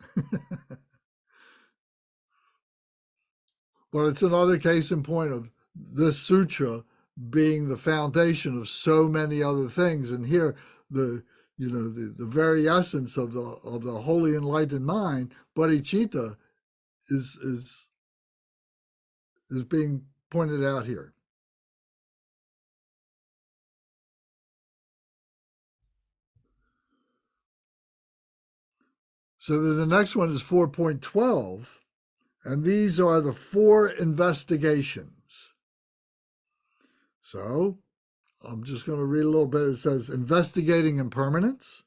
But it's another case in point of this sutra being the foundation of so many other things. And here, the the very essence of the holy enlightened mind, bodhicitta, is being pointed out here. So then the next one is 4.12, and these are the 4 investigations. So I'm just going to read a little bit. It says investigating impermanence,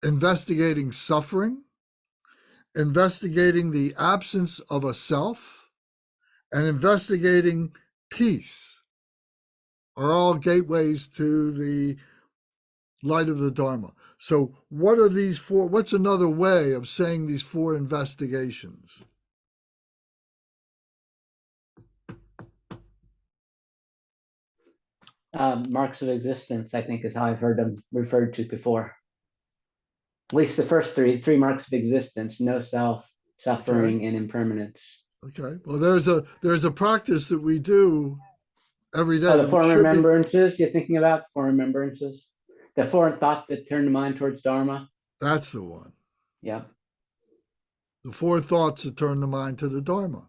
investigating suffering, investigating the absence of a self, and investigating peace are all gateways to the light of the Dharma. So what are these 4? What's another way of saying these 4 investigations? Marks of existence, I think, is how I've heard them referred to before. At least the first three marks of existence: no self, suffering, and impermanence. Okay. Well, there's a practice that we do every day. Oh, the 4 remembrances. You're thinking about 4 remembrances, the 4 thoughts that turn the mind towards Dharma. That's the one. Yeah. The 4 thoughts that turn the mind to the Dharma.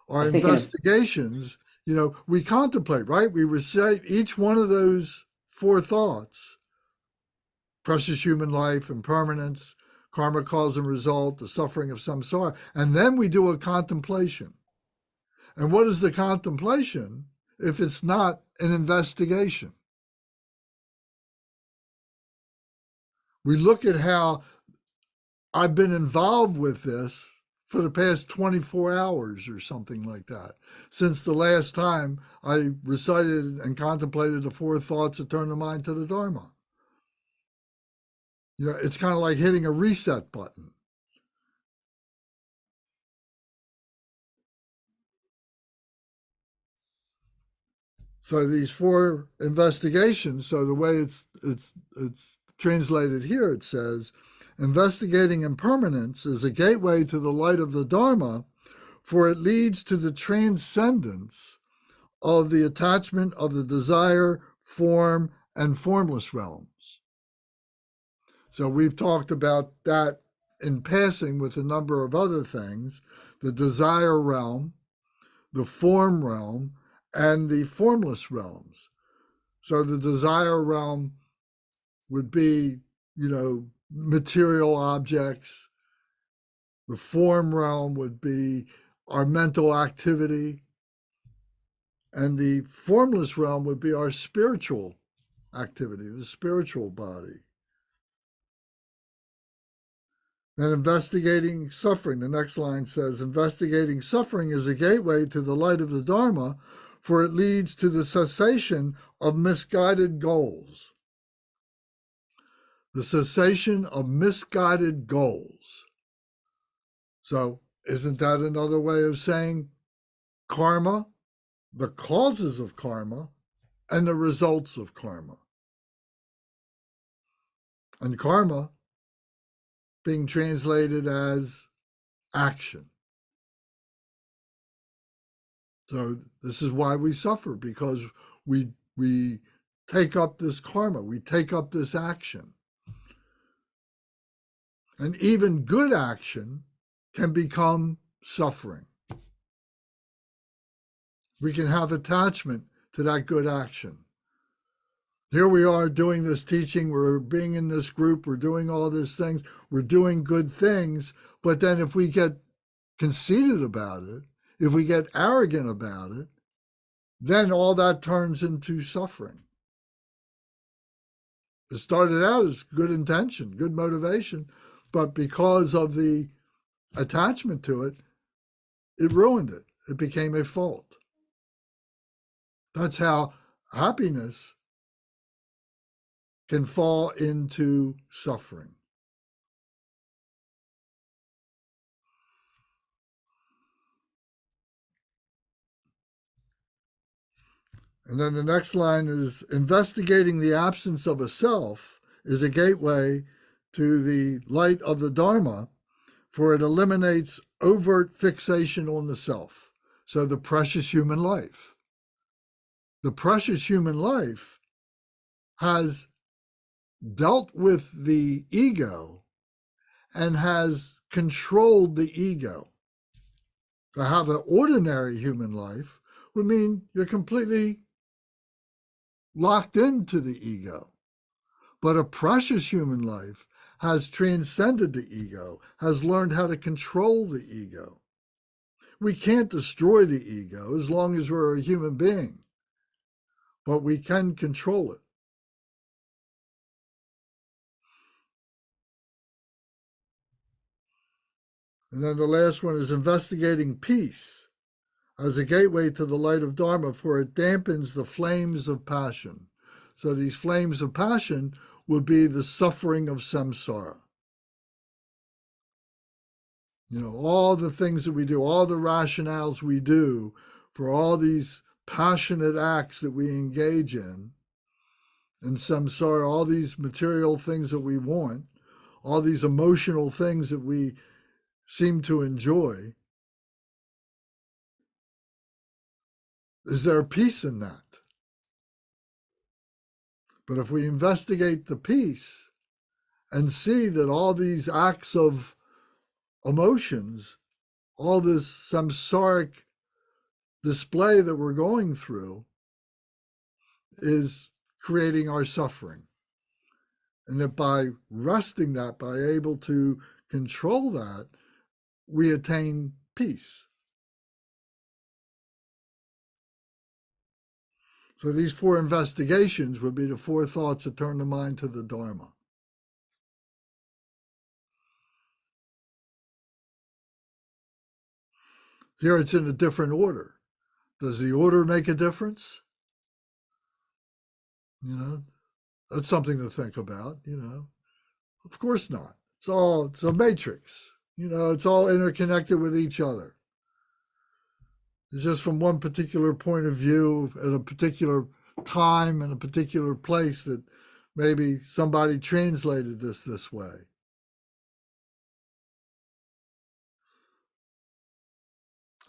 Our investigations, we contemplate, right? We recite each one of those 4 thoughts: precious human life, impermanence, karma, cause and result, the suffering of samsara. And then we do a contemplation. And what is the contemplation if it's not an investigation? We look at how I've been involved with this for the past 24 hours or something like that, since the last time I recited and contemplated the 4 thoughts that turn the mind to the Dharma. It's kind of like hitting a reset button. So these 4 investigations, so the way it's translated here, it says, investigating impermanence is a gateway to the light of the Dharma, for it leads to the transcendence of the attachment of the desire, form, and formless realms. So we've talked about that in passing with a number of other things: the desire realm, the form realm, and the formless realms. So the desire realm would be, material objects. The form realm would be our mental activity. And the formless realm would be our spiritual activity, the spiritual body. Then investigating suffering, the next line says, investigating suffering is a gateway to the light of the Dharma, for it leads to the cessation of misguided goals. The cessation of misguided goals. So isn't that another way of saying karma, the causes of karma, and the results of karma? And karma being translated as action. So this is why we suffer, because we take up this karma, we take up this action. And even good action can become suffering. We can have attachment to that good action. Here we are doing this teaching, we're being in this group, we're doing all these things, we're doing good things, but then if we get conceited about it, if we get arrogant about it, then all that turns into suffering. It started out as good intention, good motivation, but because of the attachment to it, it ruined it. It became a fault. That's how happiness can fall into suffering. And then the next line is, investigating the absence of a self is a gateway to the light of the Dharma, for it eliminates overt fixation on the self. So the precious human life. The precious human life has dealt with the ego and has controlled the ego. To have an ordinary human life would mean you're completely locked into the ego. But a precious human life has transcended the ego, has learned how to control the ego. We can't destroy the ego as long as we're a human being, but we can control it. And then the last one is investigating peace as a gateway to the light of Dharma, for it dampens the flames of passion. So these flames of passion would be the suffering of samsara. You know, all the things that we do, all the rationales we do for all these passionate acts that we engage in samsara, all these material things that we want, all these emotional things that we seem to enjoy, is there peace in that? But if we investigate the peace and see that all these acts of emotions, all this samsaric display that we're going through is creating our suffering. And that by resting that, by able to control that, we attain peace. So these 4 investigations would be the 4 thoughts that turn the mind to the Dharma. Here it's in a different order. Does the order make a difference? You know, that's something to think about, you know. Of course not. It's a matrix. You know, it's all interconnected with each other. It's just from one particular point of view at a particular time and a particular place that maybe somebody translated this way.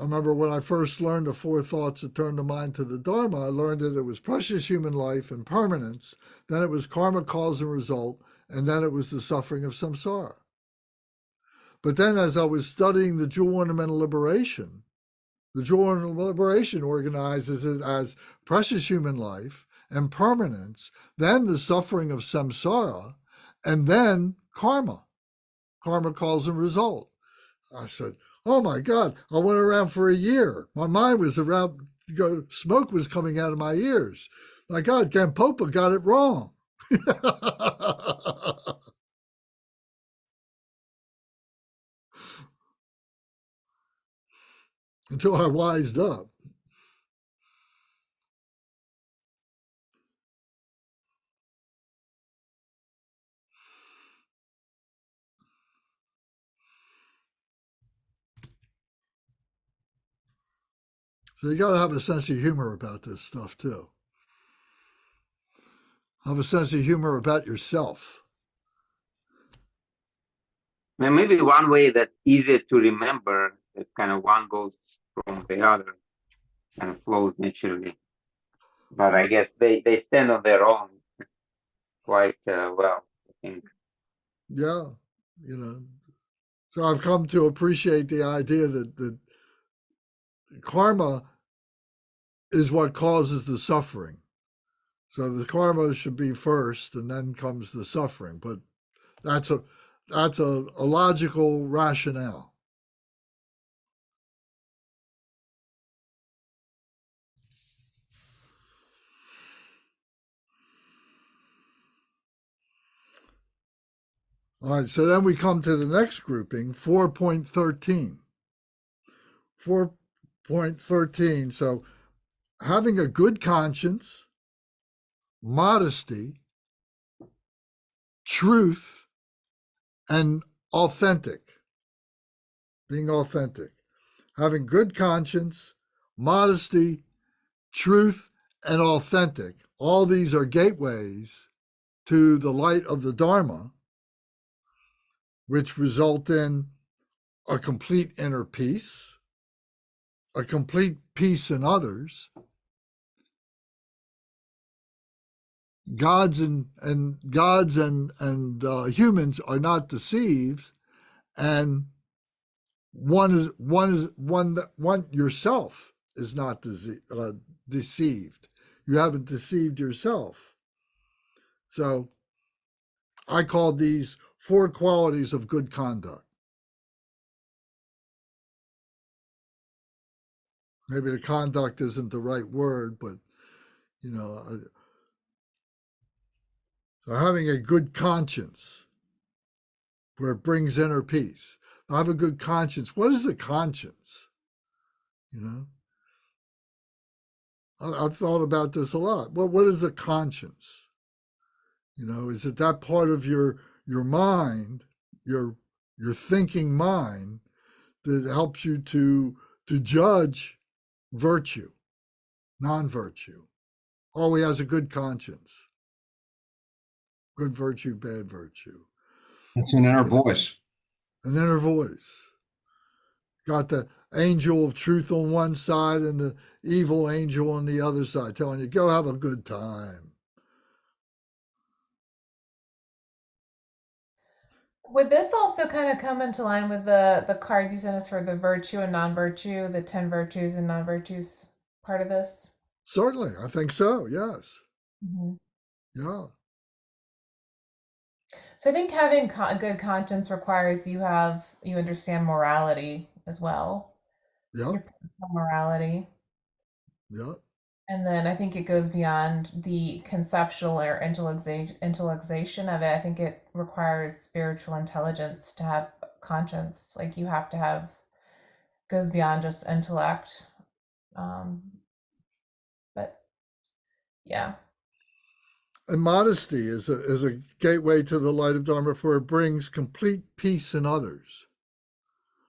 I remember when I first learned the 4 thoughts that turn the mind to the Dharma, I learned that it was precious human life and permanence, then it was karma, cause and result, and then it was the suffering of samsara. But then as I was studying the Jewel Ornamental Liberation, the Jewel Ornamental Liberation organizes it as precious human life and permanence, then the suffering of samsara, and then karma, cause and result. I said, oh my God, I went around for a year. My mind was around, smoke was coming out of my ears. My God, Gampopa got it wrong. Until I wised up. So you got to have a sense of humor about this stuff too. Have a sense of humor about yourself. And maybe one way that's easier to remember, that kind of one goes from the other, kind of flows naturally. But I guess they stand on their own quite well, I think. Yeah, you know. So I've come to appreciate the idea that karma is what causes the suffering. So the karma should be first, and then comes the suffering. But that's a logical rationale. All right, so then we come to the next grouping, 4.13. 4.13, so having a good conscience, modesty, truth, and authentic. Being authentic. Having good conscience, modesty, truth, and authentic. All these are gateways to the light of the Dharma. which result in a complete inner peace, a complete peace in others. Gods and humans are not deceived, and one yourself is not deceived. You haven't deceived yourself. So I call these 4 qualities of good conduct. Maybe the conduct isn't the right word, but so having a good conscience where it brings inner peace. I have a good conscience. What is the conscience? I've thought about this a lot. Well, what is a conscience? Is it that part of your mind, your thinking mind, that helps you to judge virtue, non-virtue? Oh, he has a good conscience. Good virtue, bad virtue. It's an inner voice. An inner voice. Got the angel of truth on one side and the evil angel on the other side telling you, go have a good time. Would this also kind of come into line with the cards you sent us for the virtue and non-virtue, the 10 virtues and non-virtues part of this? Certainly, I think so, yes. Mm-hmm. Yeah. So I think having a good conscience requires you understand morality as well. Yeah. Your personal morality. Yeah. And then I think it goes beyond the conceptual or intellectualization of it. I think it requires spiritual intelligence to have conscience. Like you have to have, goes beyond just intellect. But yeah. And modesty is a gateway to the light of Dharma, for it brings complete peace in others.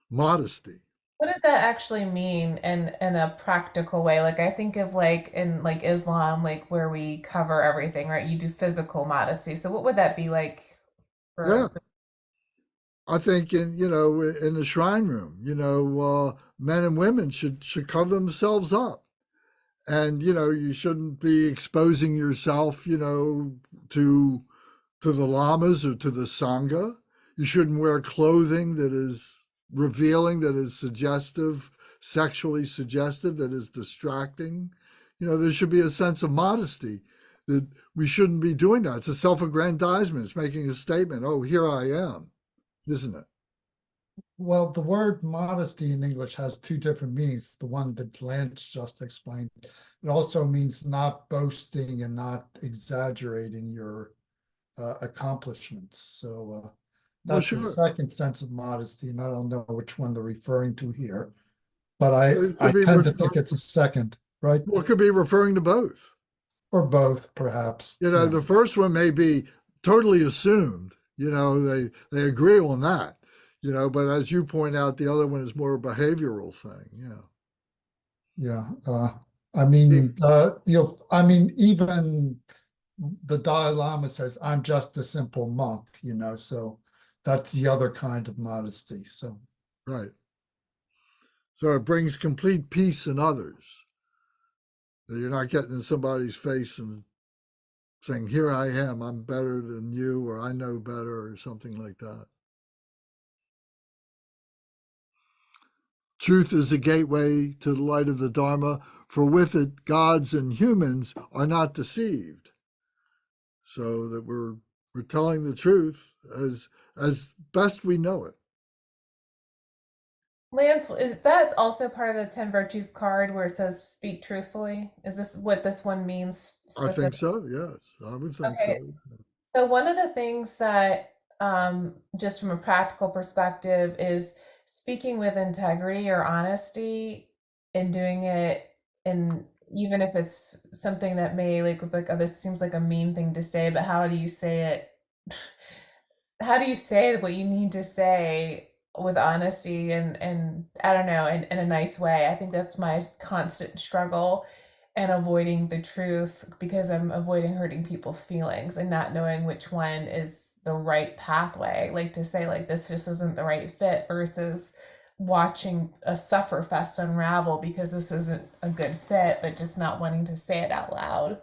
Modesty. What does that actually mean in a practical way? Like I think of like in like Islam, like where we cover everything, right? You do physical modesty. So what would that be like Yeah. I think in the shrine room, men and women should cover themselves up. And you shouldn't be exposing yourself, to the lamas or to the sangha. You shouldn't wear clothing that is revealing, that is suggestive, sexually suggestive, that is distracting. There should be a sense of modesty that we shouldn't be doing that. It's a self-aggrandizement. It's making a statement. Oh, here I am, isn't it? Well, the word modesty in English has 2 different meanings. The one that Lance just explained. It also means not boasting and not exaggerating your accomplishments. So that's Well, the sure. second sense of modesty, and I don't know which one they're referring to here, but I It could be tend to think it's a second, right? Well, it could be referring to both. Or both, perhaps. Yeah. The first one may be totally assumed. They agree on that. But as you point out, the other one is more a behavioral thing. Yeah. Yeah. Even the Dalai Lama says, I'm just a simple monk, so that's the other kind of modesty. So, Right. So it brings complete peace in others. That you're not getting in somebody's face and saying, here I am, I'm better than you, or I know better, or something like that. Truth is a gateway to the light of the Dharma, for with it, gods and humans are not deceived. So that we're telling the truth as best we know it. Lance, is that also part of the 10 virtues card where it says speak truthfully? Is this what this one means I think so, yes. I would think Okay. so. So one of the things that just from a practical perspective is speaking with integrity or honesty and doing it, and even if it's something that may like oh, this seems like a mean thing to say, but how do you say it? How do you say what you need to say with honesty and I don't know, in a nice way? I think that's my constant struggle. and avoiding the truth because I'm avoiding hurting people's feelings and not knowing which one is the right pathway. Like to say like this just isn't the right fit versus watching a suffer fest unravel because this isn't a good fit, but just not wanting to say it out loud.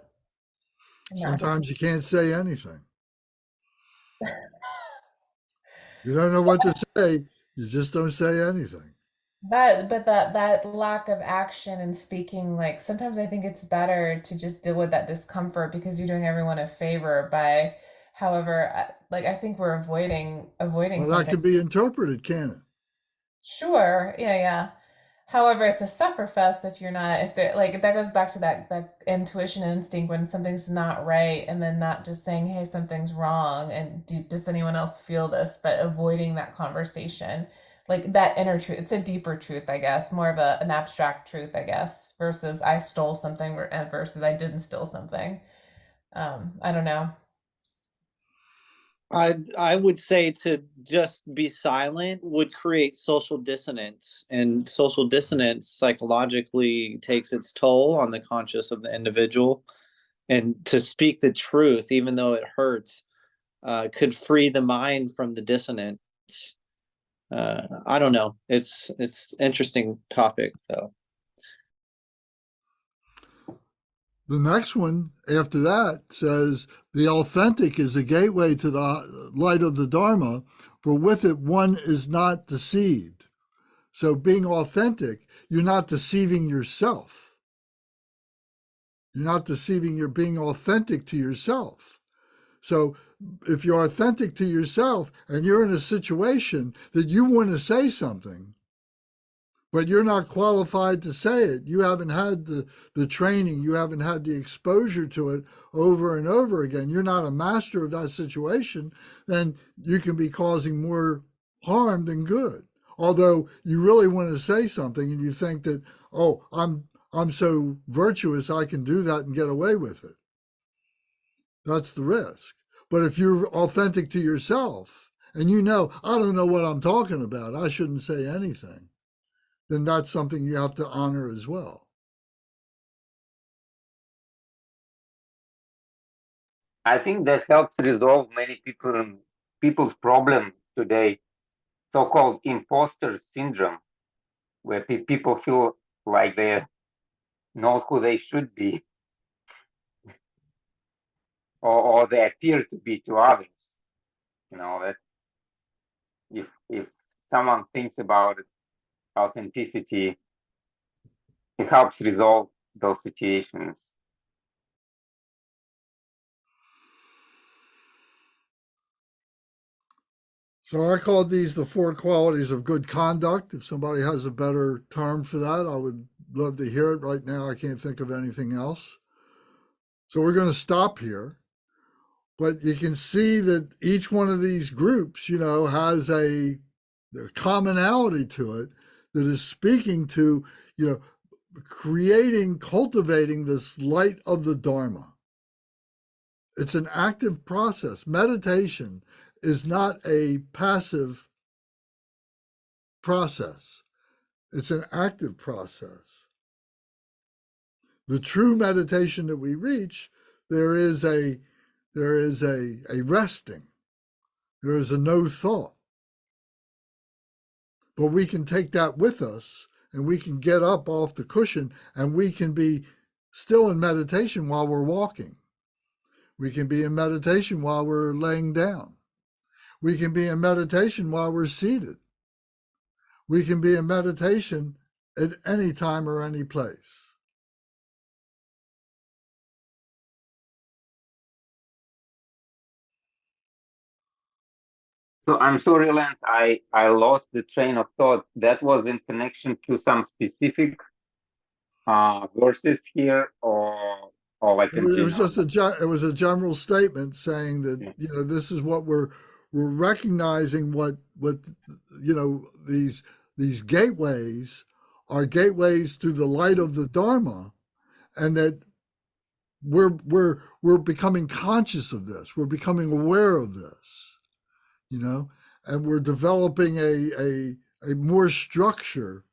Sometimes you can't say anything. You don't know what to say. You just don't say anything. But that lack of action and speaking, like sometimes I think it's better to just deal with that discomfort because you're doing everyone a favor by, however, like I think we're avoiding Well, that something. could be interpreted, can it? Sure, yeah, yeah. However, it's a sufferfest if you're not if there like that goes back to that intuition instinct when something's not right and then not just saying, hey, something's wrong and does anyone else feel this, but avoiding that conversation. Like that inner truth, it's a deeper truth, I guess, more of an abstract truth, I guess, versus I stole something versus I didn't steal something. I don't know. I would say to just be silent would create social dissonance, and social dissonance psychologically takes its toll on the conscious of the individual. And to speak the truth, even though it hurts, could free the mind from the dissonance. I don't know. It's interesting topic though. The next one after that says, the authentic is a gateway to the light of the Dharma, for with it one is not deceived. So being authentic, you're not deceiving yourself. You're not deceiving, you're being authentic to yourself. So if you're authentic to yourself and you're in a situation that you want to say something, but you're not qualified to say it, you haven't had the training, you haven't had the exposure to it over and over again, you're not a master of that situation, then you can be causing more harm than good. Although you really want to say something and you think that, oh, I'm so virtuous I can do that and get away with it. That's the risk. But if you're authentic to yourself and you know, I don't know what I'm talking about, I shouldn't say anything, then that's something you have to honor as well. I think that helps resolve many people's problems today, so-called imposter syndrome, where people feel like they're not who they should be, or they appear to be to others. You know, that if someone thinks about authenticity, it helps resolve those situations. So I called these the four qualities of good conduct. If somebody has a better term for that, I would love to hear it. Right now, I can't think of anything else. So we're going to stop here. But you can see that each one of these groups, has a commonality to it that is speaking to, cultivating this light of the Dharma. It's an active process. Meditation is not a passive process. It's an active process. The true meditation that we reach, there is a resting. There is a no thought. But we can take that with us and we can get up off the cushion and we can be still in meditation while we're walking. We can be in meditation while we're laying down. We can be in meditation while we're seated. We can be in meditation at any time or any place. So I'm sorry, Lance, I lost the train of thought. That was in connection to some specific verses here, or like It was just it was a general statement saying that this is what we're recognizing what these gateways are gateways to the light of the Dharma, and that we're becoming conscious of this. We're becoming aware of this, and we're developing a more structure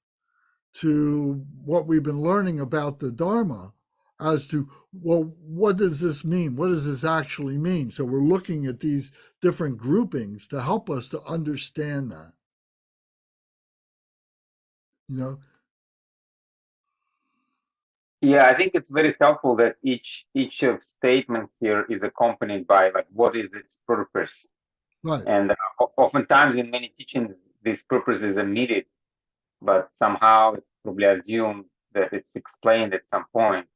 to what we've been learning about the Dharma, as to, well, what does this mean? What does this actually mean? So we're looking at these different groupings to help us to understand that. You know? Yeah, I think it's very helpful that each of statements here is accompanied by like what is its purpose. Right. And oftentimes in many teachings, these purposes are needed, but somehow it's probably assumed that it's explained at some point.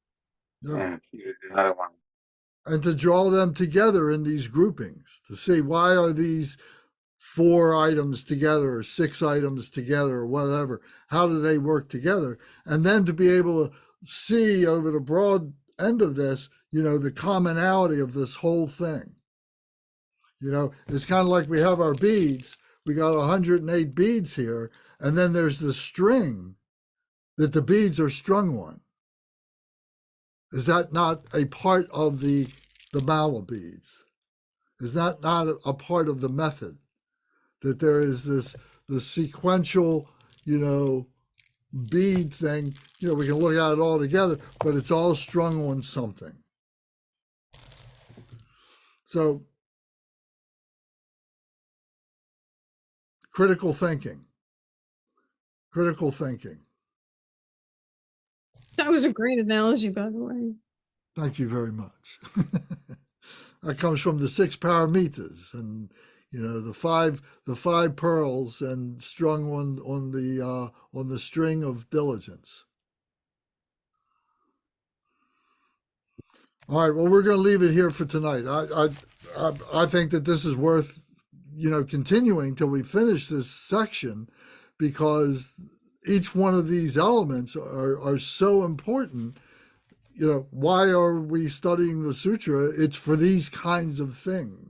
Yeah. And here's another one. And to draw them together in these groupings, to see why are these 4 items together or 6 items together or whatever, how do they work together? And then to be able to see over the broad end of this, you know, the commonality of this whole thing. You know, it's kind of like we have our beads. We got 108 beads here, and then there's the string that the beads are strung on. Is that not a part of the mala beads? Is that not a part of the method? That there is the sequential, you know, bead thing. You know, we can look at it all together, but it's all strung on something. So critical thinking. Critical thinking. That was a great analogy, by the way. Thank you very much. That comes from the 6 paramitas, and you know the five pearls, and strung on the string of diligence. All right. Well, we're going to leave it here for tonight. I think that this is worth, you know, continuing till we finish this section, because each one of these elements are so important. You know, why are we studying the sutra? It's for these kinds of things.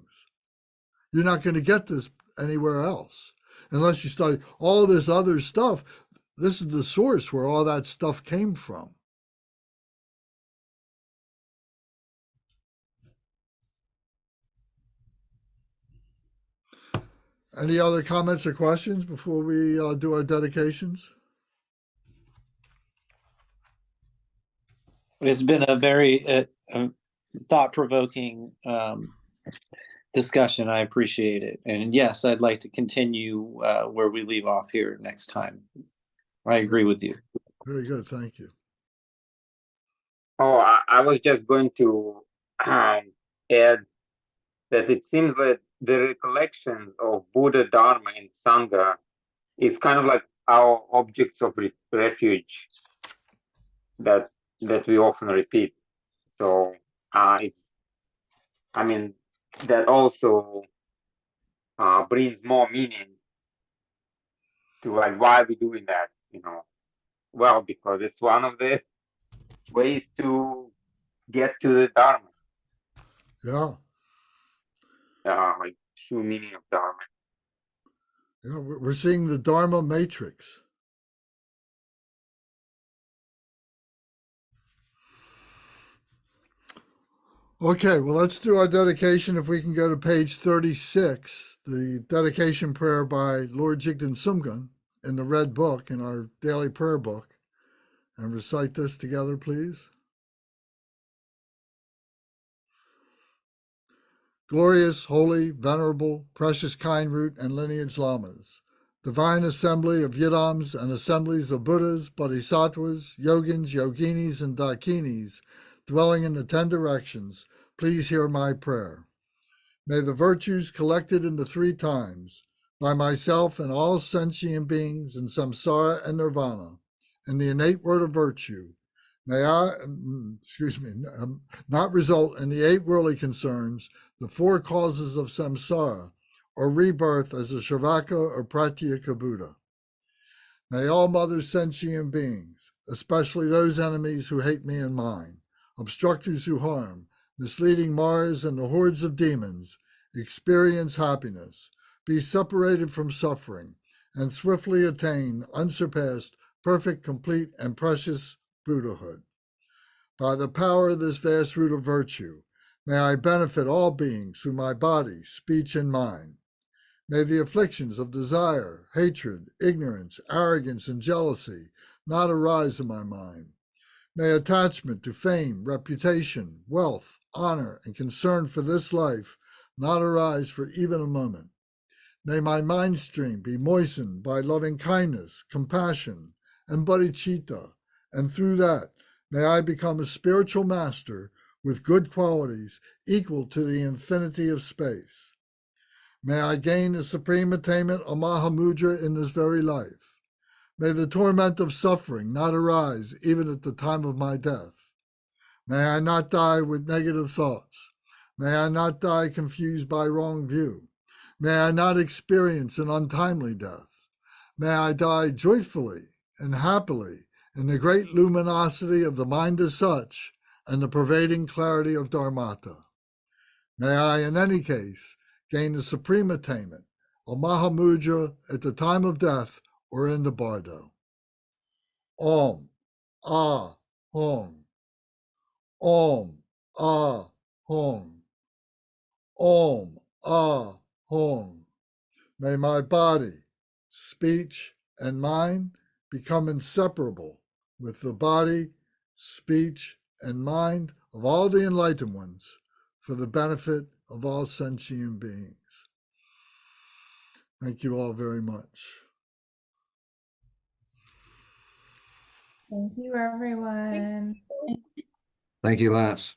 You're not going to get this anywhere else unless you study all this other stuff. This is the source where all that stuff came from. Any other comments or questions before we do our dedications? It's been a very thought-provoking discussion. I appreciate it. And yes, I'd like to continue where we leave off here next time. I agree with you. Very good. Thank you. Oh, I was just going to add that it seems that the recollections of Buddha, Dharma, and Sangha is kind of like our objects of refuge that we often repeat. So it's, I mean, that also brings more meaning to like why we're doing that, you know. Well, because it's one of the ways to get to the Dharma. Yeah. Like true meaning of Dharma. Yeah, we're seeing the Dharma matrix. Okay, well, let's do our dedication. If we can go to page 36, the dedication prayer by Lord Jigten Sumgun in the red book, in our daily prayer book, and recite this together, please. Glorious, holy, venerable, precious kind root and lineage lamas, divine assembly of yidams and assemblies of Buddhas, Bodhisattvas, Yogins, Yoginis, and Dakinis, dwelling in the 10 directions, please hear my prayer. May the virtues collected in the 3 times, by myself and all sentient beings in samsara and nirvana, in the innate word of virtue, may not result in the 8 worldly concerns, the 4 causes of samsara, or rebirth as a Sravaka or Pratyeka Buddha. May all mother sentient beings, especially those enemies who hate me and mine, obstructors who harm, misleading Mars and the hordes of demons, experience happiness, be separated from suffering, and swiftly attain unsurpassed, perfect, complete, and precious Buddhahood. By the power of this vast root of virtue, may I benefit all beings through my body, speech, and mind. May the afflictions of desire, hatred, ignorance, arrogance, and jealousy not arise in my mind. May attachment to fame, reputation, wealth, honor, and concern for this life not arise for even a moment. May my mind stream be moistened by loving kindness, compassion, and bodhicitta, and through that, may I become a spiritual master with good qualities equal to the infinity of space. May I gain the supreme attainment of Mahamudra in this very life. May the torment of suffering not arise even at the time of my death. May I not die with negative thoughts. May I not die confused by wrong view. May I not experience an untimely death. May I die joyfully and happily in the great luminosity of the mind as such and the pervading clarity of Dharmata. May I, in any case, gain the supreme attainment of Mahamudra at the time of death or in the bardo. Om, Ah, Hong. Om, Ah, Hong. Om, Ah, Hong. May my body, speech, and mind become inseparable with the body, speech, and mind of all the enlightened ones for the benefit of all sentient beings. Thank you all very much. Thank you, everyone. Thank you, Lance.